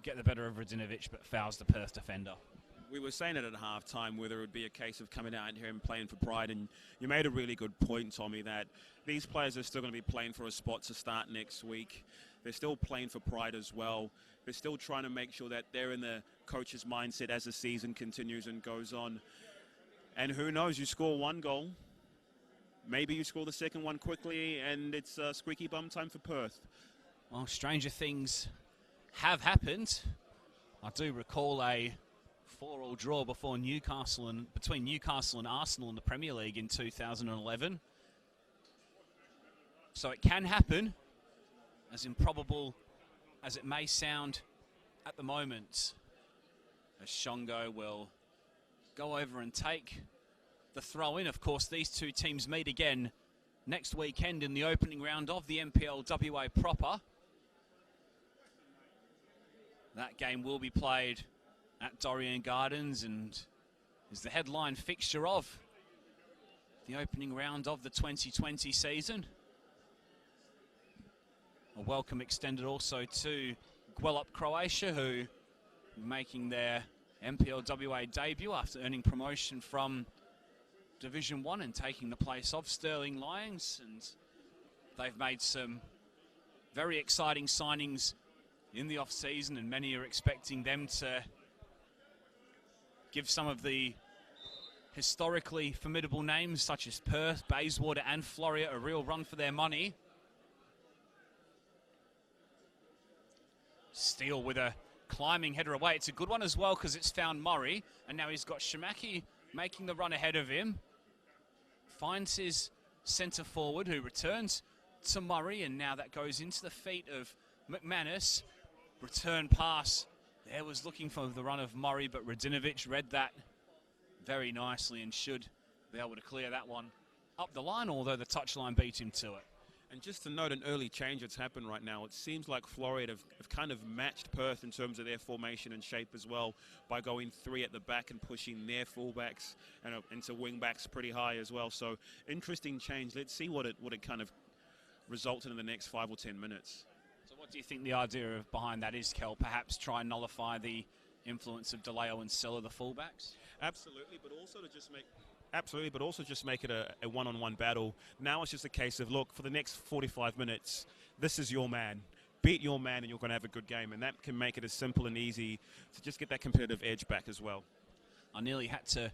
get the better of Radinovic but fouls the Perth defender? We were saying it at half-time, whether it would be a case of coming out here and playing for pride, and you made a really good point, Tommy, that these players are still going to be playing for a spot to start next week. They're still playing for pride as well. They're still trying to make sure that they're in the coach's mindset as the season continues and goes on. And who knows, you score one goal, maybe you score the second one quickly, and it's squeaky bum time for Perth. Well, stranger things have happened. I do recall a 4-4 draw between Newcastle and Arsenal in the Premier League in 2011. So it can happen, as improbable as it may sound at the moment, as Shongo will go over and take the throw in. Of course, these two teams meet again next weekend in the opening round of the NPLWA proper. That game will be played at Dorrien Gardens and is the headline fixture of the opening round of the 2020 season. A welcome extended also to Gwelup Croatia, who are making their NPLWA debut after earning promotion from Division 1 and taking the place of Stirling Lions. And they've made some very exciting signings in the off-season, and many are expecting them to give some of the historically formidable names such as Perth, Bayswater and Floreat a real run for their money. Steele with a climbing header away. It's a good one as well because it's found Murray, and now he's got Shamaki making the run ahead of him. Finds his centre forward, who returns to Murray, and now that goes into the feet of McManus. Return pass there was looking for the run of Murray, but Radinovic read that very nicely and should be able to clear that one up the line, although the touchline beat him to it. And just to note an early change that's happened right now, it seems like Floreat have kind of matched Perth in terms of their formation and shape as well by going three at the back and pushing their fullbacks and into wing-backs pretty high as well. So interesting change. Let's see what it kind of results in the next 5 or 10 minutes. So what do you think the idea behind that is, Kel? Perhaps try and nullify the influence of DeLeo and Silla, the fullbacks? Absolutely, but also to just make it a one-on-one battle. Now it's just a case of, look, for the next 45 minutes, this is your man. Beat your man and you're going to have a good game. And that can make it as simple and easy to just get that competitive edge back as well. I nearly had to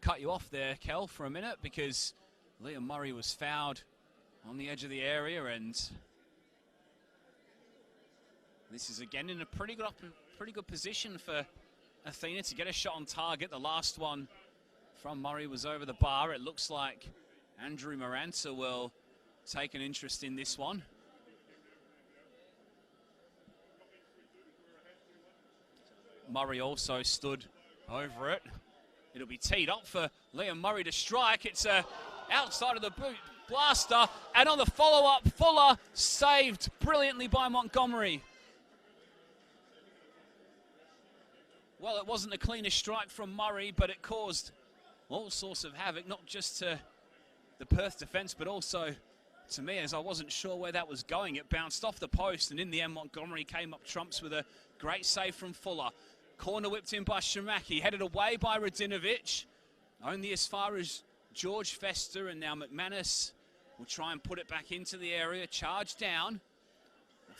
cut you off there, Kel, for a minute, because Liam Murray was fouled on the edge of the area, and this is again in a pretty good position for Athena to get a shot on target. The last one from Murray was over the bar. It looks like Andrew Maranta will take an interest in this one. Murray also stood over it. It'll be teed up for Liam Murray to strike. It's outside of the boot blaster, and on the follow-up, Fuller saved brilliantly by Montgomery. Well, it wasn't the cleanest strike from Murray, but it caused all sorts of havoc, not just to the Perth defence, but also to me, as I wasn't sure where that was going. It bounced off the post, and in the end, Montgomery came up trumps with a great save from Fuller. Corner whipped in by Shamaki, headed away by Radinovic, only as far as George Fester, and now McManus will try and put it back into the area, charge down.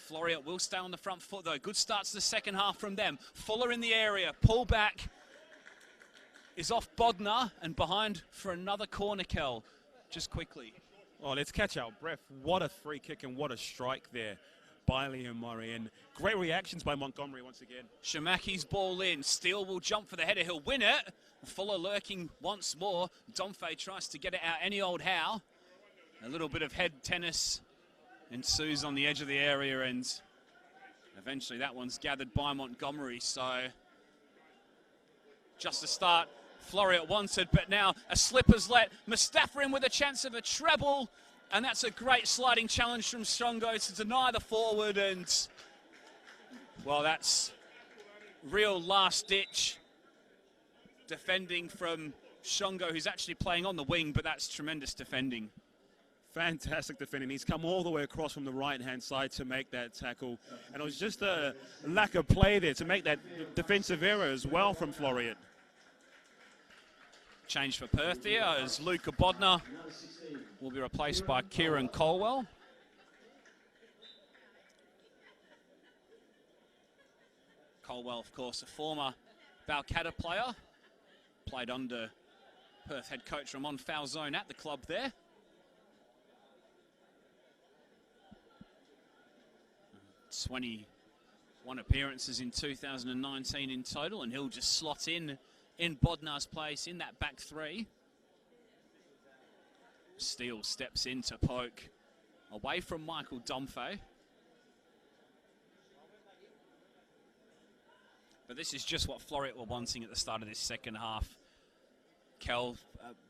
Floreat will stay on the front foot though. Good start to the second half from them. Fuller in the area, pull back is off Bodnar, and behind for another corner, Kel, just quickly. Oh, let's catch our breath. What a free kick and what a strike there by Liam Murray, and great reactions by Montgomery once again. Shamaki's ball in. Steele will jump for the header. He'll win it. Fuller lurking once more. Domfey tries to get it out any old how. A little bit of head tennis ensues on the edge of the area, and eventually that one's gathered by Montgomery. So just a start Floreat wanted, but now a slipper's let. Mustafa in with a chance of a treble, and that's a great sliding challenge from Shongo to deny the forward, and well, that's real last-ditch defending from Shongo, who's actually playing on the wing, but that's tremendous defending. Fantastic defending. He's come all the way across from the right-hand side to make that tackle, and it was just a lack of play there to make that defensive error as well from Floreat. Change for Perth here as Luca Bodnar will be replaced by Kieran Colwell. Colwell, of course, a former Balcatta player. Played under Perth head coach Ramon Falzone at the club there. "21 appearances in 2019 in total, and he'll just slot in Bodnar's place in that back three. Steele steps in to poke away from Michael Domfey. But this is just what Floreat were wanting at the start of this second half. Kel,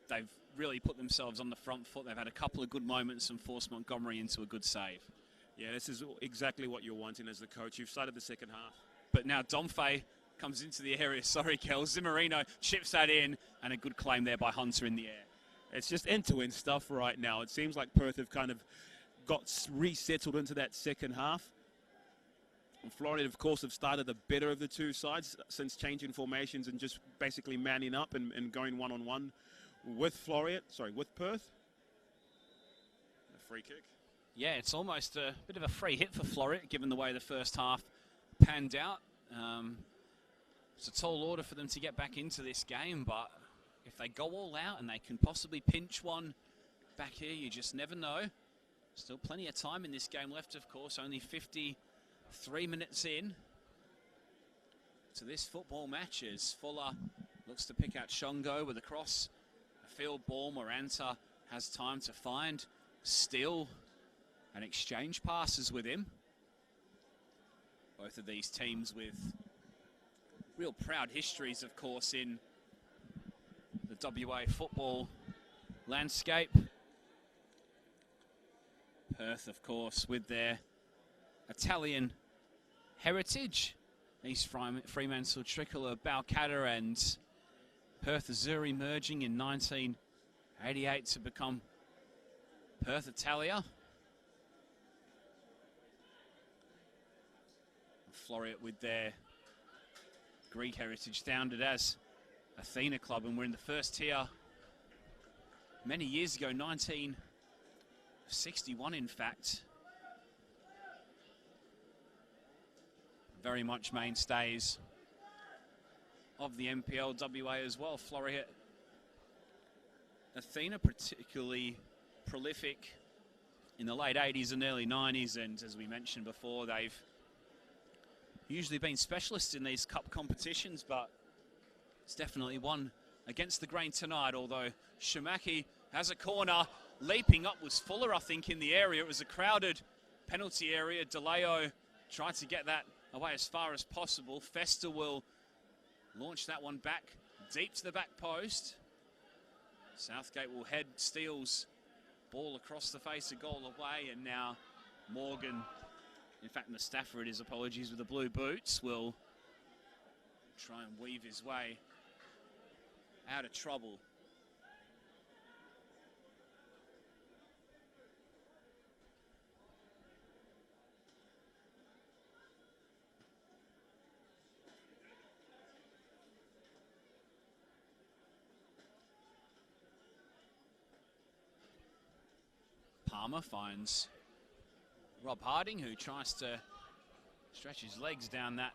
they've really put themselves on the front foot. They've had a couple of good moments and forced Montgomery into a good save. Yeah, this is exactly what you're wanting as the coach. You've started the second half. But now Domfey comes into the area. Sorry, Kel. Zimmerino chips that in, and a good claim there by Hunter in the air. It's just end-to-end stuff right now. It seems like Perth have kind of got resettled into that second half. And Floreat, of course, have started the better of the two sides since changing formations and just basically manning up and going one-on-one with Perth. A free kick. Yeah, it's almost a bit of a free hit for Floreat, given the way the first half panned out. It's a tall order for them to get back into this game, but if they go all out and they can possibly pinch one back here, you just never know. Still plenty of time in this game left, of course, only 53 minutes in to this football match as Fuller looks to pick out Shongo with a cross. A field ball, Maranta has time to find Steele and exchange passes with him. Both of these teams with real proud histories, of course, in the WA football landscape. Perth, of course, with their Italian heritage. East Fremantle, Tricolor, Balcatta, and Perth Azzurri merging in 1988 to become Perth Italia. Floreat with their Greek heritage founded as Athena Club, and we're in the first tier many years ago, 1961 in fact. Very much mainstays of the NPL WA as well. Floreat Athena particularly prolific in the late 80s and early 90s, and as we mentioned before, they've usually been specialists in these cup competitions, but It's definitely one against the grain tonight, although Shamaki has a corner. Leaping up was Fuller, I think, in the area. It was a crowded penalty area. DeLeo tried to get that away as far as possible. Fester will launch that one back deep to the back post. Southgate will head Steele's ball across the face of goal away, and now Morgan, in fact Mustafa it is, apologies, with the blue boots, will try and weave his way out of trouble. Palmer finds Rob Harding, who tries to stretch his legs down that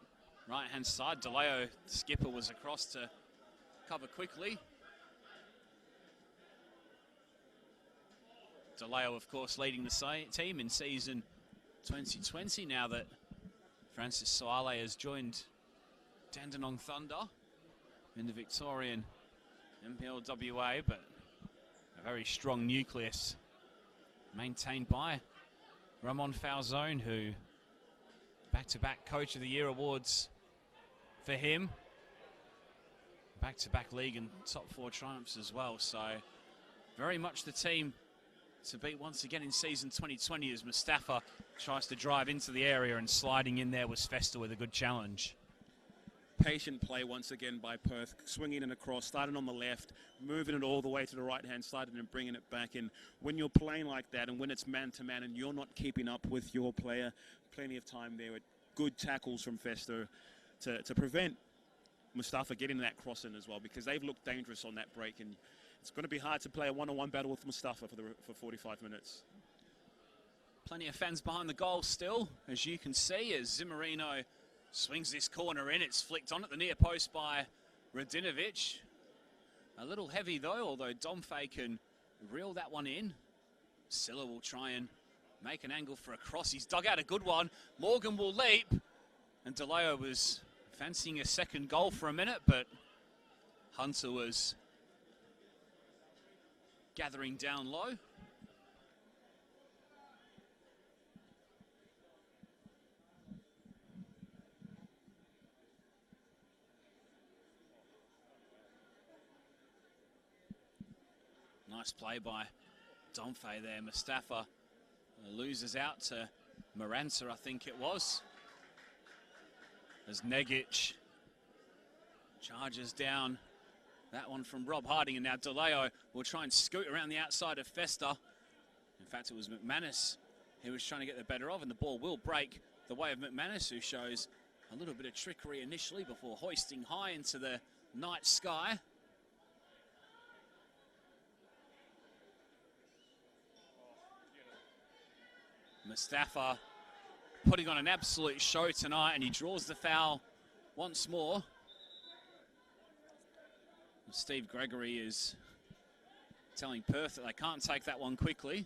right-hand side. DeLeo, skipper, was across to cover quickly. DeLeo, of course, leading the team in season 2020 now that Francis Soale has joined Dandenong Thunder in the Victorian MPLWA, but a very strong nucleus maintained by Ramon Falzone, who back-to-back Coach of the Year awards for him. Back-to-back league and top 4 triumphs as well. So very much the team to beat once again in season 2020 as Mustafa tries to drive into the area, and sliding in there was Fester with a good challenge. Patient play once again by Perth, swinging it across, starting on the left, moving it all the way to the right-hand side and then bringing it back in. When you're playing like that and when it's man-to-man and you're not keeping up with your player, plenty of time there with good tackles from Fester to prevent Mustafa getting that cross in as well, because they've looked dangerous on that break, and it's going to be hard to play a one-on-one battle with Mustafa for 45 minutes. Plenty of fans behind the goal still, as you can see, as Zimmerino swings this corner in. It's flicked on at the near post by Radinovic. A little heavy though, although Domfey can reel that one in. Silla will try and make an angle for a cross. He's dug out a good one. Morgan will leap. And DeLeo was fancying a second goal for a minute, but Hunter was gathering down low. Nice play by Domfey there. Mustafa loses out to Maranta, I think it was, as Negic charges down that one from Rob Harding, and now DeLeo will try and scoot around the outside of Fester. In fact, it was McManus who was trying to get the better of, and the ball will break the way of McManus, who shows a little bit of trickery initially before hoisting high into the night sky. Mustafa putting on an absolute show tonight, and he draws the foul once more. Steve Gregory is telling Perth that they can't take that one quickly.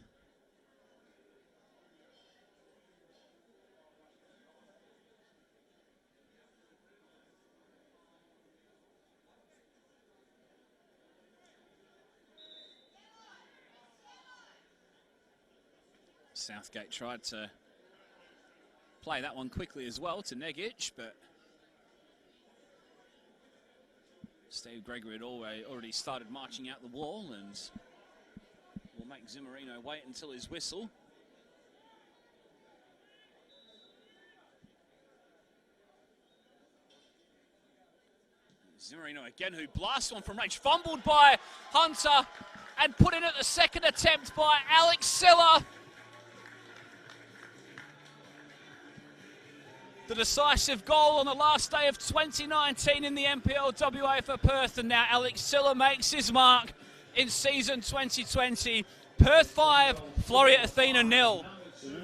Southgate tried to play that one quickly as well to Negic, but Steve Gregory had already started marching out the wall, and will make Zimmerino wait until his whistle. Zimmerino again, who blasts one from range, fumbled by Hunter and put in at the second attempt by Alex Silla. The decisive goal on the last day of 2019 in the MPLWA for Perth, and now Alex Silla makes his mark in season 2020. Perth 5, Floreat Athena 0.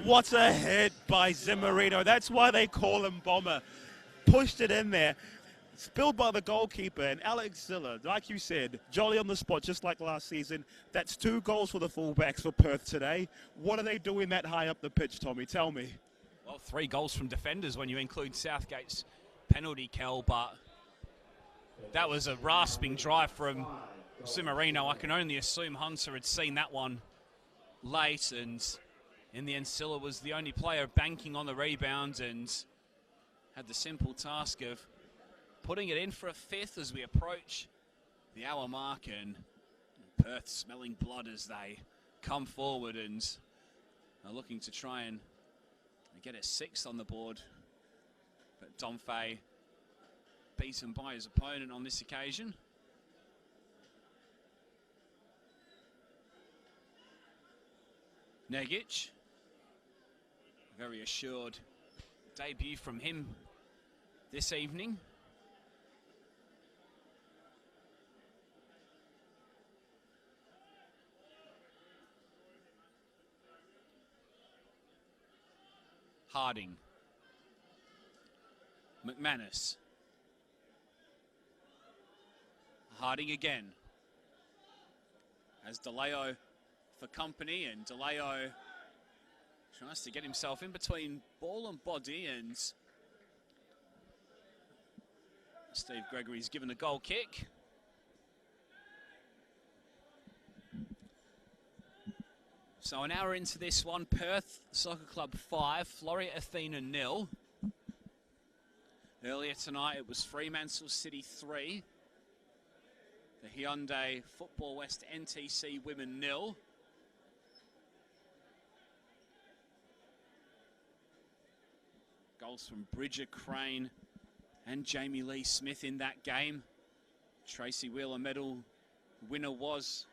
What a head by Zimmerino. That's why they call him Bomber. Pushed it in there. Spilled by the goalkeeper, and Alex Silla, like you said, jolly on the spot, just like last season. That's 2 goals for the fullbacks for Perth today. What are they doing that high up the pitch, Tommy? Tell me. Well, 3 goals from defenders when you include Southgate's penalty, Kel, but That was a rasping drive from Zimmerino. I can only assume Hunter had seen that one late, and in the end Silla was the only player banking on the rebound and had the simple task of putting it in for a fifth as we approach the hour mark, and Perth smelling blood as they come forward and are looking to try and get a sixth on the board. But Domfay beaten by his opponent on this occasion. Negic, very assured debut from him this evening. Harding, McManus, Harding again, as DeLeo for company, and DeLeo tries to get himself in between ball and body, and Steve Gregory's given a goal kick. So an hour into this one, Perth Soccer Club 5, Floreat Athena 0. Earlier tonight it was Fremantle City 3. The Hyundai Football West NTC Women 0. Goals from Bridget Crane and Jamie Lee Smith in that game. Tracy Wheeler medal winner was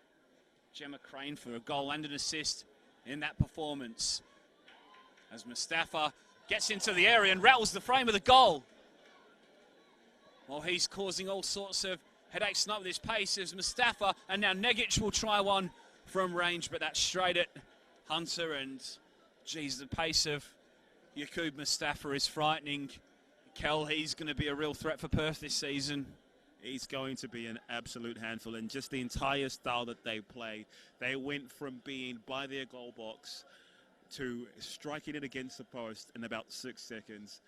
Gemma Crane for a goal and an assist in that performance. As Mustafa gets into the area and rattles the frame of the goal. Well, he's causing all sorts of headaches tonight with his pace as Mustafa, and now Negic will try one from range, but that's straight at Hunter, and geez, the pace of Yaqub Mustafa is frightening. Kel, he's going to be a real threat for Perth this season. He's going to be an absolute handful, and just the entire style that they play. They went from being by their goal box to striking it against the post in about 6 seconds.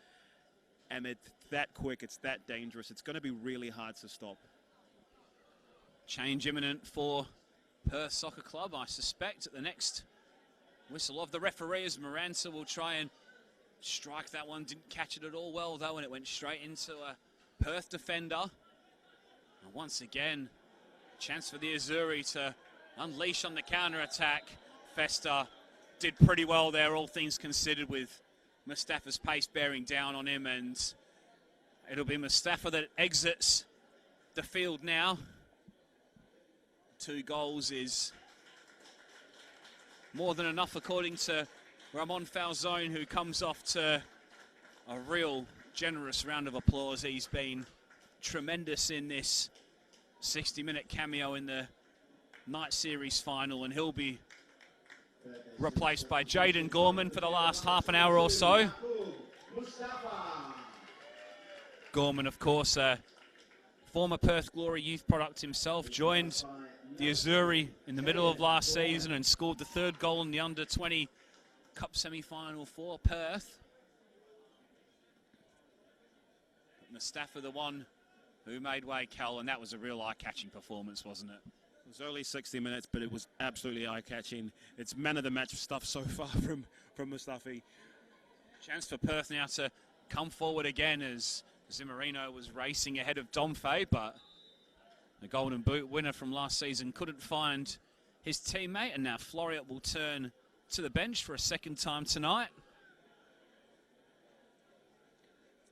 And it's that quick, it's that dangerous. It's going to be really hard to stop. Change imminent for Perth Soccer Club, I suspect, at the next whistle of the referee, as Maranta will try and strike that one. Didn't catch it at all well, though, and it went straight into a Perth defender. And once again, chance for the Azzurri to unleash on the counter-attack. Festa did pretty well there, all things considered, with Mustafa's pace bearing down on him, and it'll be Mustafa that exits the field now. 2 goals is more than enough, according to Ramon Falzone, who comes off to a real generous round of applause. He's been tremendous in this 60-minute cameo in the night series final, and he'll be replaced by Jaden Gorman for the last half an hour or so. Gorman, of course, a former Perth Glory youth product himself, joined the Azzurri in the middle of last season and scored the 3rd goal in the under-20 Cup semi-final for Perth. But Mustafa, the one who made way, Cal, and that was a real eye-catching performance, wasn't it? It was only 60 minutes, but it was absolutely eye-catching. It's man-of-the-match stuff so far from Mustafa. Chance for Perth now to come forward again, as Zimmerino was racing ahead of Domfay, but the Golden Boot winner from last season couldn't find his teammate, and now Floreat will turn to the bench for a second time tonight.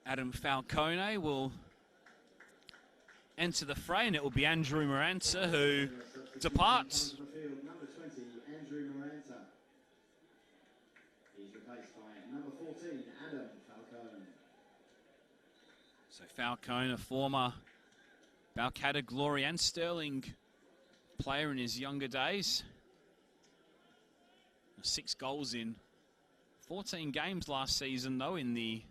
Adam Falcone will enter the fray, and it will be Andrew Maranta who departs. Number 20, Andrew Maranta. He's replaced by number 14, Adam Falcone. So Falcone, a former Balcatta Glory and Sterling player in his younger days. 6 goals in 14 games last season, though, in the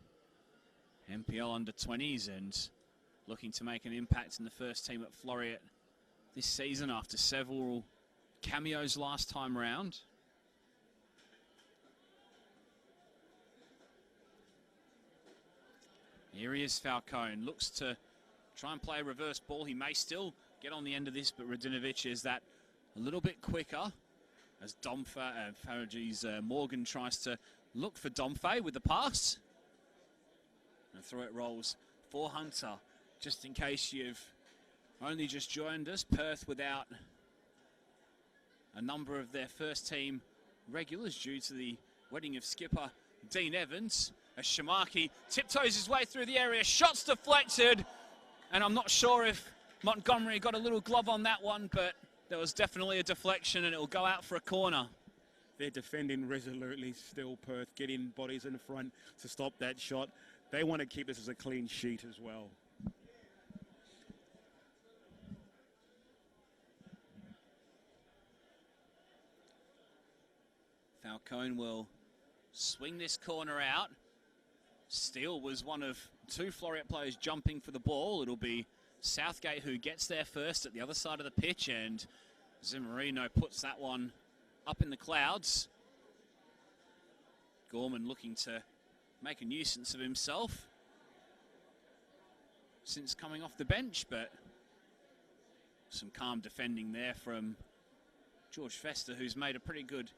MPL under-20s, and looking to make an impact in the first team at Floreat this season after several cameos last time round. Here he is, Falcone. Looks to try and play a reverse ball. He may still get on the end of this, but Radinovic is that a little bit quicker as Morgan tries to look for Domfe with the pass. And through it rolls for Hunter. Just in case you've only just joined us, Perth without a number of their first team regulars due to the wedding of skipper Dean Evans. As Shamaki tiptoes his way through the area, shots deflected, and I'm not sure if Montgomery got a little glove on that one, but there was definitely a deflection and it will go out for a corner. They're defending resolutely still, Perth, getting bodies in front to stop that shot. They want to keep this as a clean sheet as well. Falcone will swing this corner out. Steele was one of two Floreat players jumping for the ball. It'll be Southgate who gets there first at the other side of the pitch, and Zimmerino puts that one up in the clouds. Gorman looking to make a nuisance of himself since coming off the bench, but some calm defending there from George Fester, who's made a pretty good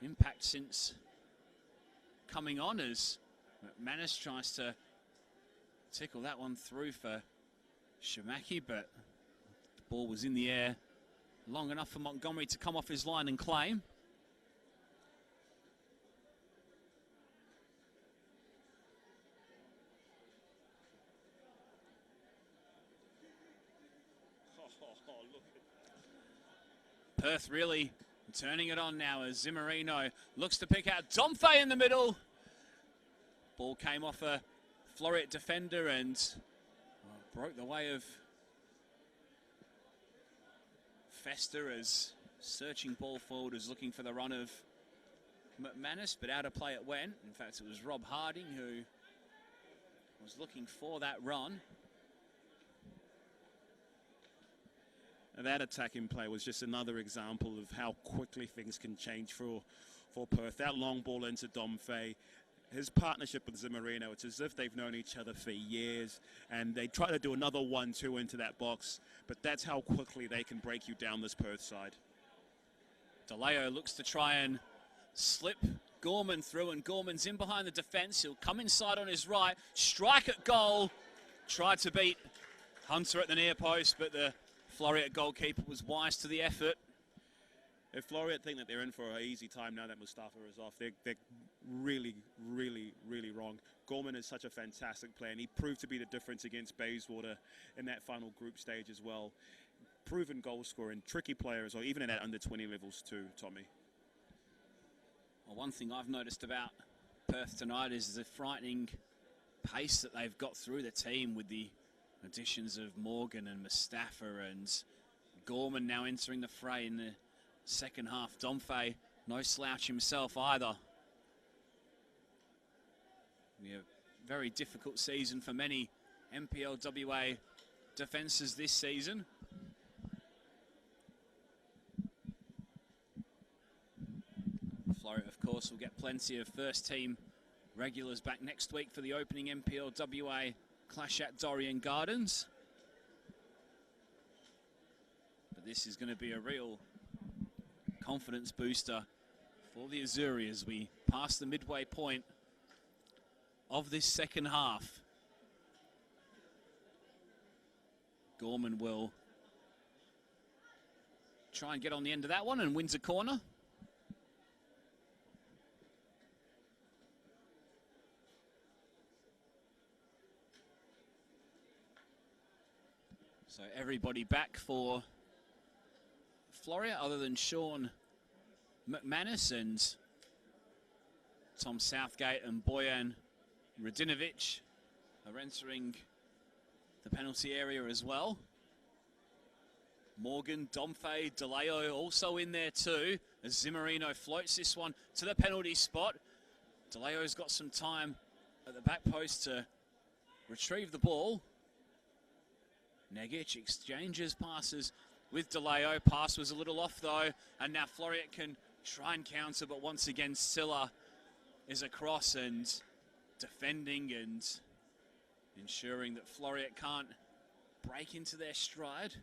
impact since coming on, as McManus tries to tickle that one through for Shamaki, but the ball was in the air long enough for Montgomery to come off his line and claim. Perth really turning it on now as Zimmerino looks to pick out Domfe in the middle. Ball came off a Floreat defender and broke the way of Fester, as searching ball forward is looking for the run of McManus, but out of play it went. In fact, it was Rob Harding who was looking for that run. And that attacking play was just another example of how quickly things can change for Perth. That long ball into Domfe, his partnership with Zimmerino, it's as if they've known each other for years, and they try to do another 1-2 into that box, but that's how quickly they can break you down this Perth side. DeLeo looks to try and slip Gorman through, and Gorman's in behind the defence. He'll come inside on his right, strike at goal, tried to beat Hunter at the near post, but the Floreat goalkeeper was wise to the effort. If Floreat think that they're in for an easy time now that Mustafa is off, they're really, really, really wrong. Gorman is such a fantastic player, and he proved to be the difference against Bayswater in that final group stage as well. Proven goal scorer and tricky player as well, even in that under-20 levels too, Tommy. Well, one thing I've noticed about Perth tonight is the frightening pace that they've got through the team with the additions of Morgan and Mustafa and Gorman now entering the fray in the second half. Domfe, no slouch himself either. We have a very difficult season for many MPLWA defences this season. Floreat, of course, will get plenty of first team regulars back next week for the opening MPLWA clash at Dorrien Gardens. But this is going to be a real confidence booster for the Azzurri as we pass the midway point of this second half. Gorman will try and get on the end of that one and wins a corner. So everybody back for Floreat other than Sean McManus and Tom Southgate and Bojan Radinovic are entering the penalty area as well. Morgan, Domfe, DeLeo also in there too, as Zimmerino floats this one to the penalty spot. DeLeo's got some time at the back post to retrieve the ball. Negic exchanges passes with DeLeo. Pass was a little off though, and now Floreat can try and counter, but once again Silla is across and defending and ensuring that Floreat can't break into their stride.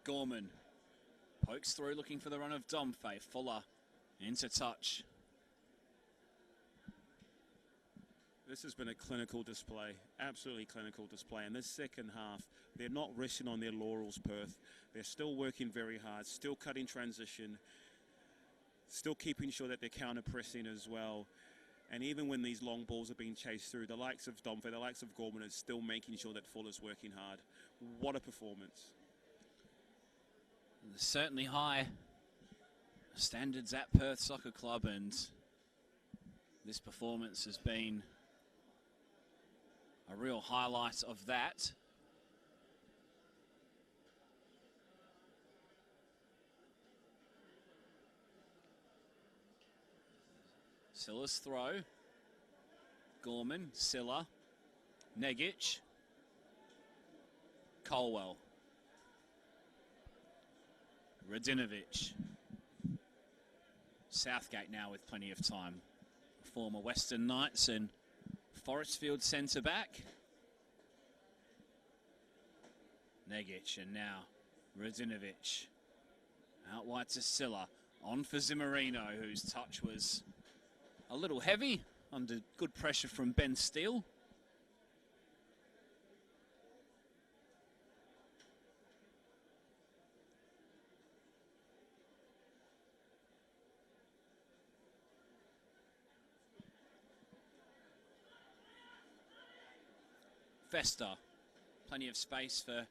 Gorman pokes through, looking for the run of Domfey. Fuller into touch. This has been a clinical display, absolutely clinical display. In this second half, they're not resting on their laurels, Perth. They're still working very hard, still cutting transition, still keeping sure that they're counter-pressing as well. And even when these long balls are being chased through, the likes of Domfey, the likes of Gorman is still making sure that Fuller's working hard. What a performance. Certainly high standards at Perth Soccer Club, and this performance has been a real highlight of that. Silla's throw. Gorman, Silla, Negic, Colwell, Radinovic. Southgate now with plenty of time. Former Western Knights and Forestfield centre back. Negic, and now Radinovic. Out wide to Silla. On for Zimmerino, whose touch was a little heavy under good pressure from Ben Steele. Festa, plenty of space for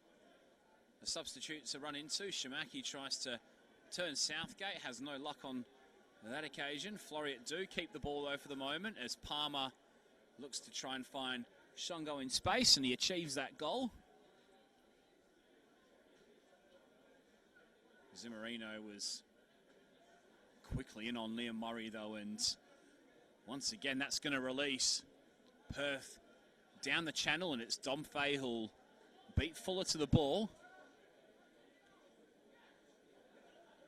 the substitutes to run into. Shamaki tries to turn Southgate, has no luck on that occasion. Floreat do keep the ball though for the moment as Palmer looks to try and find Shungo in space, and he achieves that goal. Zimmerino was quickly in on Liam Murray though, and once again that's going to release Perth down the channel, and it's Domfey who'll beat Fuller to the ball.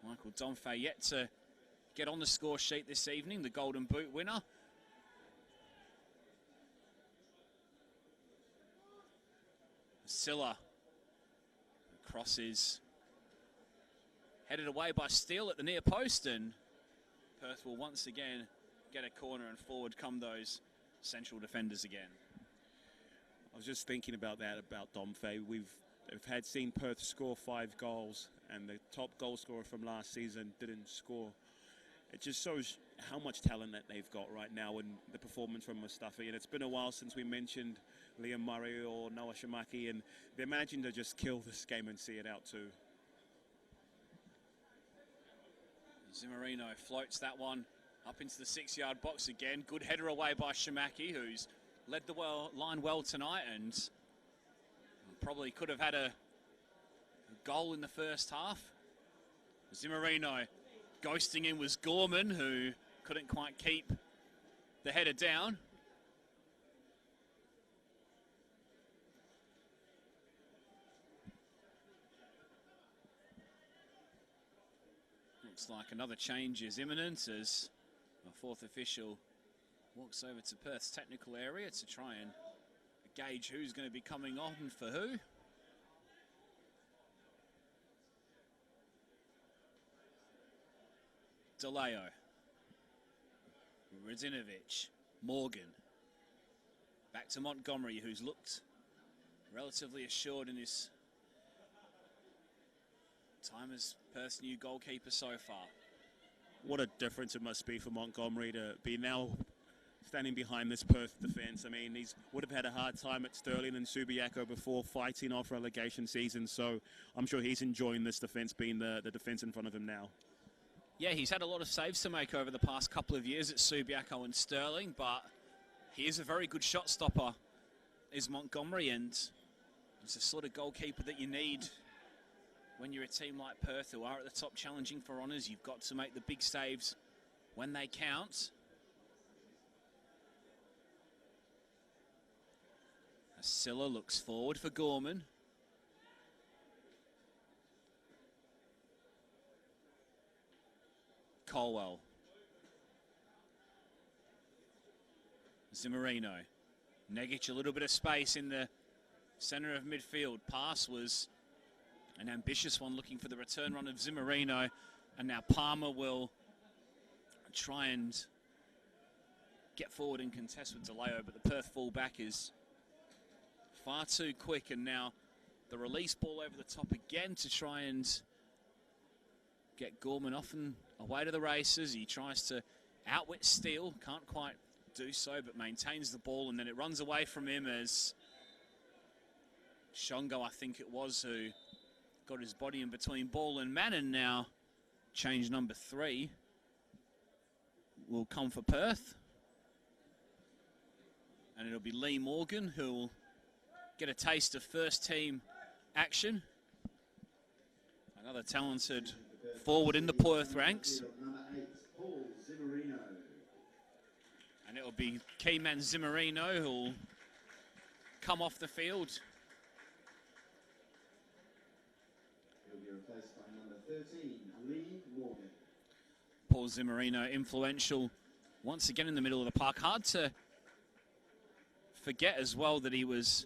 Michael Domfey yet to get on the score sheet this evening, the Golden Boot winner. Silla crosses, headed away by Steele at the near post, and Perth will once again get a corner, and forward come those central defenders again. I was just thinking about that, about Domfey. We've had seen Perth score 5 goals, and the top goal scorer from last season didn't score. It just shows how much talent that they've got right now, and the performance from Mustafi. And it's been a while since we mentioned Liam Murray or Noah Shamaki, and they're managing to just kill this game and see it out too. Zimmerino floats that one up into the 6-yard box again. Good header away by Shamaki, who's led the line well tonight, and probably could have had a goal in the first half. Zimmerino ghosting in was Gorman, who couldn't quite keep the header down. Looks like another change is imminent as a fourth official walks over to Perth's technical area to try and gauge who's going to be coming on for who. DeLeo, Radinovic, Morgan. Back to Montgomery, who's looked relatively assured in his time as Perth's new goalkeeper so far. What a difference it must be for Montgomery to be now standing behind this Perth defence. I mean, he would have had a hard time at Stirling and Subiaco before fighting off relegation season, so I'm sure he's enjoying this defence being the defence in front of him now. Yeah, he's had a lot of saves to make over the past couple of years at Subiaco and Stirling, but he is a very good shot stopper, is Montgomery, and it's the sort of goalkeeper that you need when you're a team like Perth who are at the top challenging for honours. You've got to make the big saves when they count. Silla looks forward for Gorman. Colwell. Zimmerino. Negic, a little bit of space in the centre of midfield. Pass was an ambitious one, looking for the return run of Zimmerino. And now Palmer will try and get forward and contest with DeLeo, but the Perth fullback is far too quick. And now the release ball over the top again to try and get Gorman off and away to the races. He tries to outwit Steele, can't quite do so, but maintains the ball, and then it runs away from him as Shongo, I think it was, who got his body in between ball and man. And now change number 3 will come for Perth, and it'll be Lee Morgan who will get a taste of first team action. Another talented forward in the Perth ranks. And it'll be keyman Zimmerino who'll come off the field. He'll be replaced by number 13, Lee Morgan. Paul Zimmerino, influential once again in the middle of the park. Hard to forget as well that he was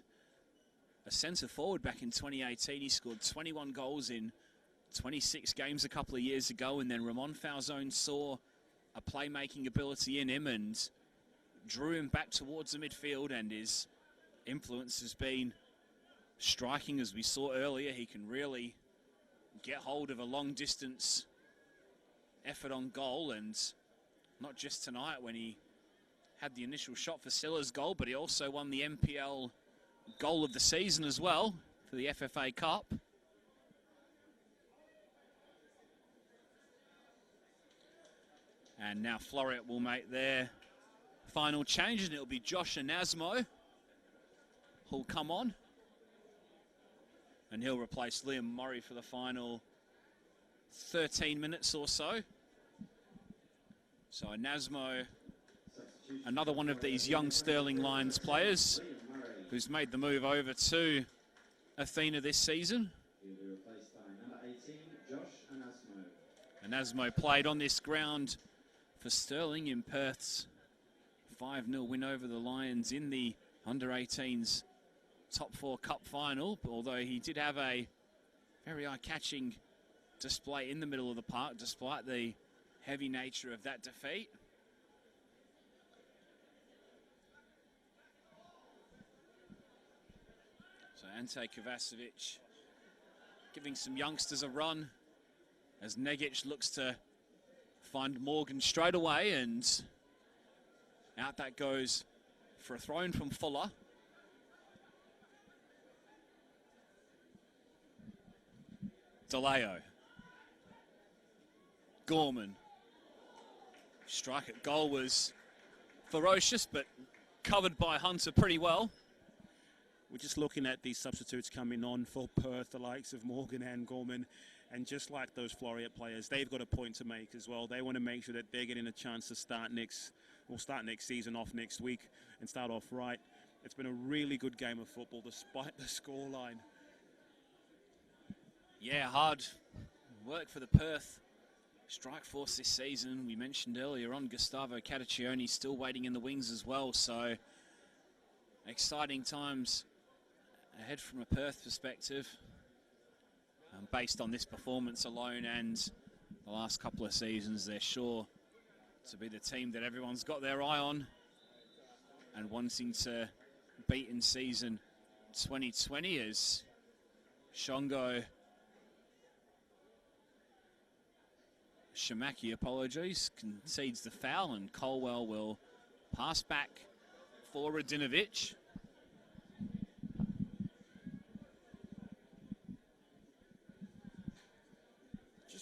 a centre forward back in 2018. He scored 21 goals in 26 games a couple of years ago, and then Ramon Falzone saw a playmaking ability in him and drew him back towards the midfield, and his influence has been striking. As we saw earlier, he can really get hold of a long distance effort on goal, and not just tonight when he had the initial shot for Silla's goal, but he also won the NPL goal of the season as well for the FFA Cup. And now Floreat will make their final change, and it'll be Josh Anasmo who'll come on, and he'll replace Liam Murray for the final 13 minutes or so. So Anasmo, another one of these young Stirling Lions players who's made the move over to Athena this season. He'll be replaced by number 18, Josh Anasmo. Anasmo played on this ground for Stirling in Perth's 5-0 win over the Lions in the under-18s top 4 cup final, although he did have a very eye-catching display in the middle of the park despite the heavy nature of that defeat. So Ante Kovacevic giving some youngsters a run as Negic looks to find Morgan straight away, and out that goes for a throw-in from Fuller. DeLeo. Gorman. Strike at goal was ferocious, but covered by Hunter pretty well. We're just looking at these substitutes coming on for Perth, the likes of Morgan and Gorman. And just like those Floreat players, they've got a point to make as well. They want to make sure that they're getting a chance to start next season off next week and start off right. It's been a really good game of football despite the scoreline. Yeah, hard work for the Perth strike force this season. We mentioned earlier on Gustavo Cataccioni still waiting in the wings as well. So exciting times ahead from a Perth perspective. Based on this performance alone and the last couple of seasons, they're sure to be the team that everyone's got their eye on and wanting to beat in season 2020 as Shongo Shamaki, apologies, concedes the foul, and Colwell will pass back for Radinovic.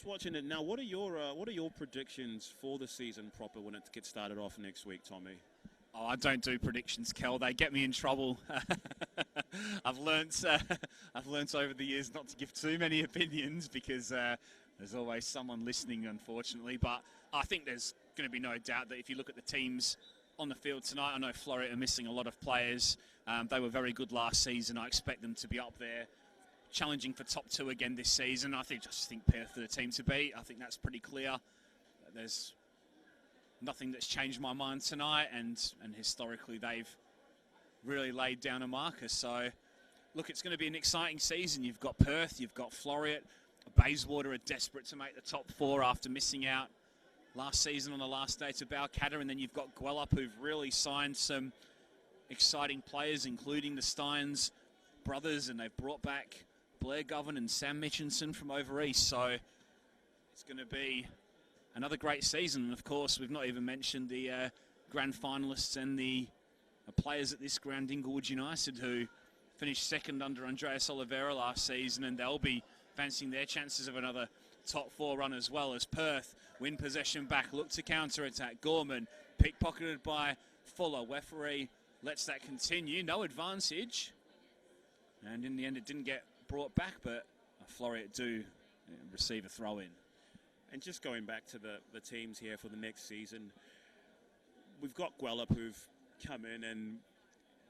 Watching it now, what are your predictions for the season proper when it gets started off next week, Tommy? Oh, I don't do predictions, Kel. They get me in trouble. I've learnt over the years not to give too many opinions because there's always someone listening, unfortunately. But I think there's going to be no doubt that if you look at the teams on the field tonight, I know Floreat are missing a lot of players. They were very good last season. I expect them to be up there, challenging for top 2 again this season. I just think Perth are the team to beat. I think that's pretty clear. there's nothing that's changed my mind tonight, and historically they've really laid down a marker. So, look, it's going to be an exciting season. You've got Perth, you've got Floreat, Bayswater are desperate to make the top 4 after missing out last season on the last day to Balcatta, and then you've got Gwelup, who've really signed some exciting players, including the Steins brothers, and they've brought back Blair Govan and Sam Mitchinson from over east. So it's going to be another great season. And of course, we've not even mentioned the grand finalists and the players at this ground, Inglewood United, who finished second under Andreas Oliveira last season, and they'll be fancying their chances of another top 4 run, as well as Perth win possession back, look to counter-attack. Gorman pickpocketed by Fuller. Referee lets that continue. No advantage. And in the end, it didn't get brought back, but Floreat do receive a throw-in. And just going back to the teams here for the next season, we've got Gwelup who've come in and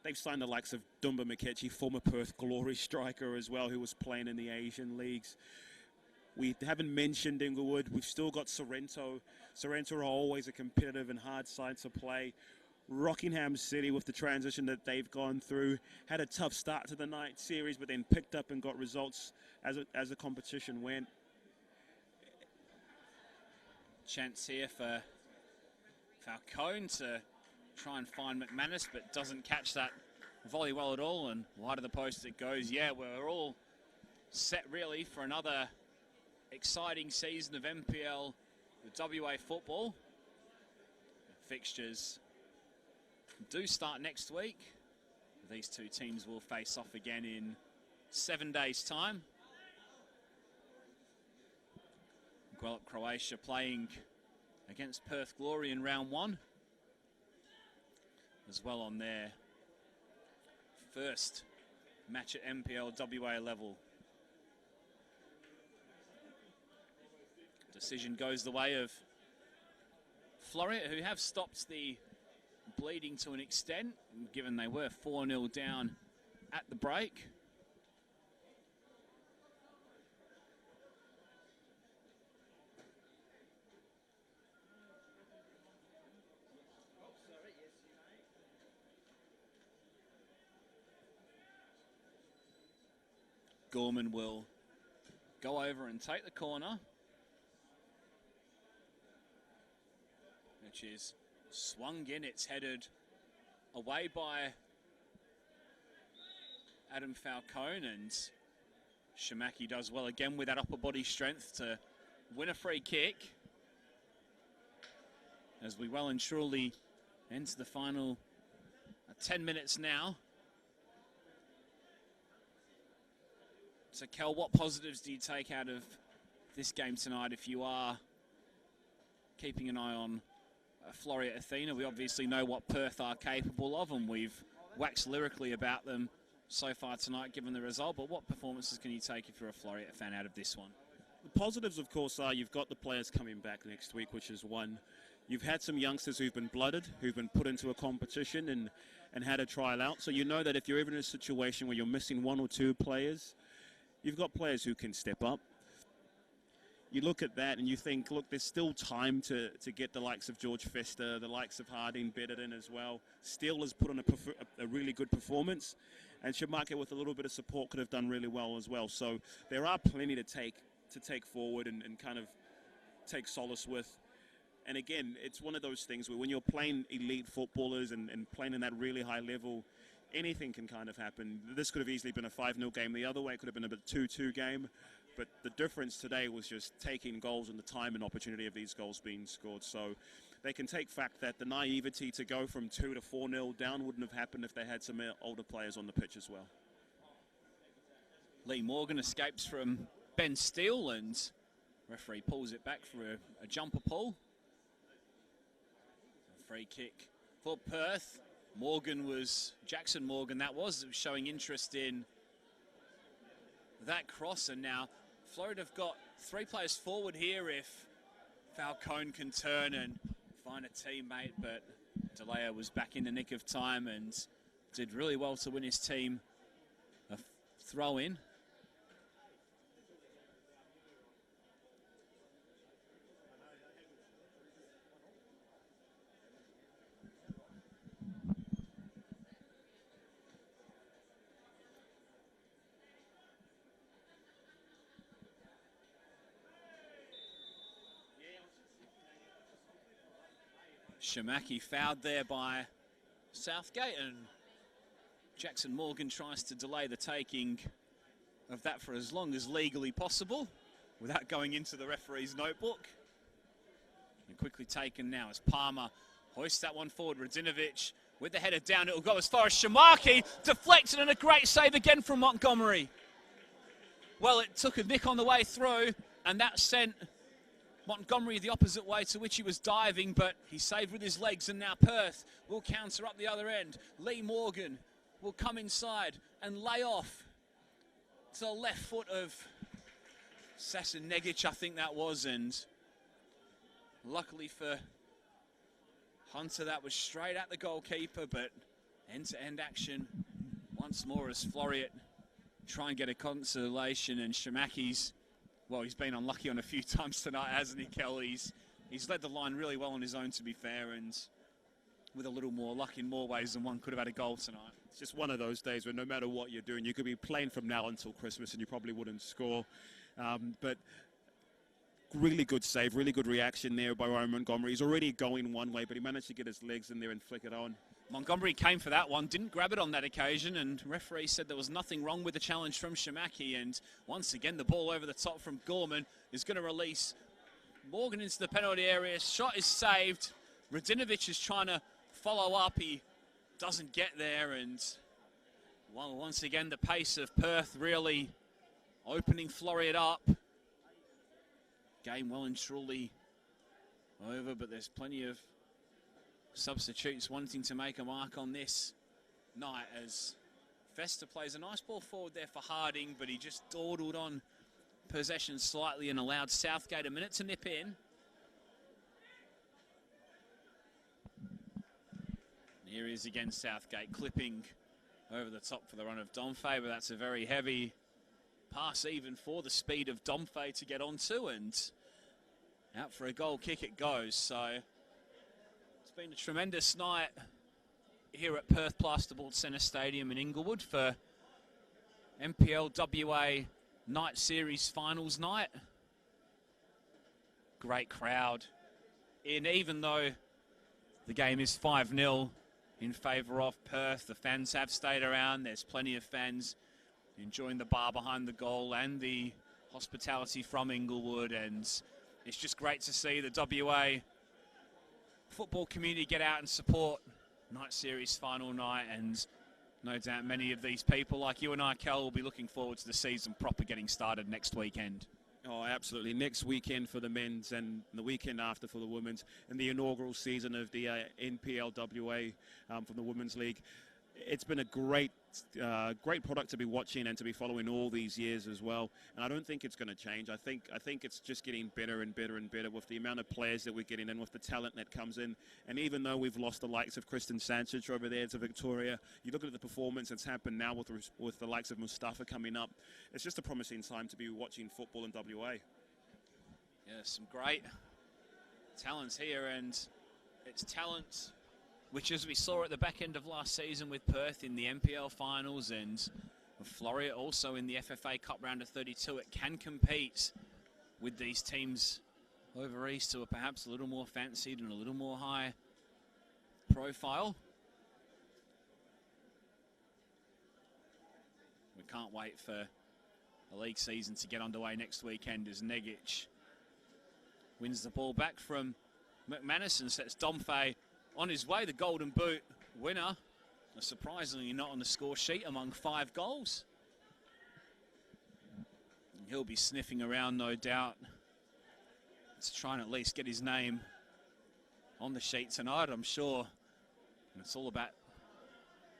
they've signed the likes of Dumba Mikechi, former Perth Glory striker as well, who was playing in the Asian leagues. We haven't mentioned Inglewood. We've still got Sorrento. Sorrento are always a competitive and hard side to play. Rockingham City, with the transition that they've gone through, had a tough start to the night series, but then picked up and got results as the competition went. Chance here for Falcone to try and find McManus, but doesn't catch that volley well at all, and wide of the post it goes. Yeah, we're all set really for another exciting season of NPL with WA football. Fixtures do start next week. These two teams will face off again in 7 days' time. Gwelup Croatia playing against Perth Glory in round 1, as well on their first match at NPL WA level. Decision goes the way of Floreat, who have stopped the bleeding to an extent, given they were 4-0 down at the break. Gorman will go over and take the corner, which is swung in. It's headed away by Adam Falcone, and Shamaki does well again with that upper body strength to win a free kick, as we well and truly enter the final 10 minutes now. So, Kel, what positives do you take out of this game tonight if you are keeping an eye on Floreat Athena? We obviously know what Perth are capable of, and we've waxed lyrically about them so far tonight, given the result. But what performances can you take if you're a Floreat fan out of this one? The positives, of course, are you've got the players coming back next week, which is one. You've had some youngsters who've been blooded, who've been put into a competition and had a trial out. So you know that if you're ever in a situation where you're missing 1 or 2 players, you've got players who can step up. You look at that and you think, look, there's still time to get the likes of George Fester, the likes of Harding bedded in as well. Steele has put on a really good performance, and Shamaka, with a little bit of support, could have done really well as well. So there are plenty to take forward and kind of take solace with. And again, it's one of those things where when you're playing elite footballers and playing in that really high level, anything can kind of happen. This could have easily been a 5-0 game. The other way, it could have been a 2-2 game. But the difference today was just taking goals and the time and opportunity of these goals being scored. So they can take fact that the naivety to go from 2 to 4-0 down wouldn't have happened if they had some older players on the pitch as well. Lee Morgan escapes from Ben Steele, and referee pulls it back for a jumper pull. A free kick for Perth. Jackson Morgan that was showing interest in that cross, and now Floreat have got 3 players forward here if Falcone can turn and find a teammate, but DeLeo was back in the nick of time and did really well to win his team a throw-in. Shamaki fouled there by Southgate, and Jackson Morgan tries to delay the taking of that for as long as legally possible without going into the referee's notebook. And quickly taken now as Palmer hoists that one forward. Radinovic with the header down. It'll go as far as Shamaki. Deflected, and a great save again from Montgomery. Well, it took a nick on the way through, and that sent Montgomery the opposite way to which he was diving, but he saved with his legs, and now Perth will counter up the other end. Lee Morgan will come inside and lay off to the left foot of Sasson-Negic, I think that was, and luckily for Hunter, that was straight at the goalkeeper, but end-to-end action once more as Floreat try and get a consolation, and Shamaki's, well, he's been unlucky on a few times tonight, hasn't he, Kelly? He's led the line really well on his own, to be fair, and with a little more luck in more ways than one could have had a goal tonight. It's just one of those days where no matter what you're doing, you could be playing from now until Christmas and you probably wouldn't score. But really good save, really good reaction there by Ryan Montgomery. He's already going one way, but he managed to get his legs in there and flick it on. Montgomery came for that one, didn't grab it on that occasion, and referee said there was nothing wrong with the challenge from Shamaki. And once again, the ball over the top from Gorman is going to release Morgan into the penalty area. Shot is saved. Radinovic is trying to follow up. He doesn't get there, and well, once again, the pace of Perth really opening Floreat up. Game well and truly over, but there's plenty of substitutes wanting to make a mark on this night as Festa plays a nice ball forward there for Harding, but he just dawdled on possession slightly and allowed Southgate a minute to nip in. Here he is again, Southgate clipping over the top for the run of Domfay, but that's a very heavy pass even for the speed of Domfay to get onto, and out for a goal kick it goes. So it's been a tremendous night here at Perth Plasterboard Centre Stadium in Inglewood for NPL WA Night Series Finals night. Great crowd in, even though the game is 5-0 in favour of Perth. The fans have stayed around. There's plenty of fans enjoying the bar behind the goal and the hospitality from Inglewood, and it's just great to see the WA football community get out and support Night Series final night, and no doubt many of these people like you and I, Kel, will be looking forward to the season proper getting started next weekend. Oh, absolutely. Next weekend for the men's and the weekend after for the women's, and the inaugural season of the NPLWA from the Women's League. It's been a great product to be watching and to be following all these years as well. And I don't think it's going to change. I think it's just getting better and better and better with the amount of players that we're getting and with the talent that comes in. And even though we've lost the likes of Kristen Sancic over there to Victoria, you look at the performance that's happened now with the likes of Mustafa coming up. It's just a promising time to be watching football in WA. Yeah, some great talents here, and it's talent which, as we saw at the back end of last season with Perth in the NPL finals and Floreat also in the FFA Cup round of 32, it can compete with these teams over east who are perhaps a little more fancied and a little more high profile. We can't wait for the league season to get underway next weekend as Negic wins the ball back from McManus and sets Domfay on his way, the Golden Boot winner. Surprisingly not on the score sheet among 5 goals. And he'll be sniffing around, no doubt, to try and at least get his name on the sheet tonight, I'm sure. And it's all about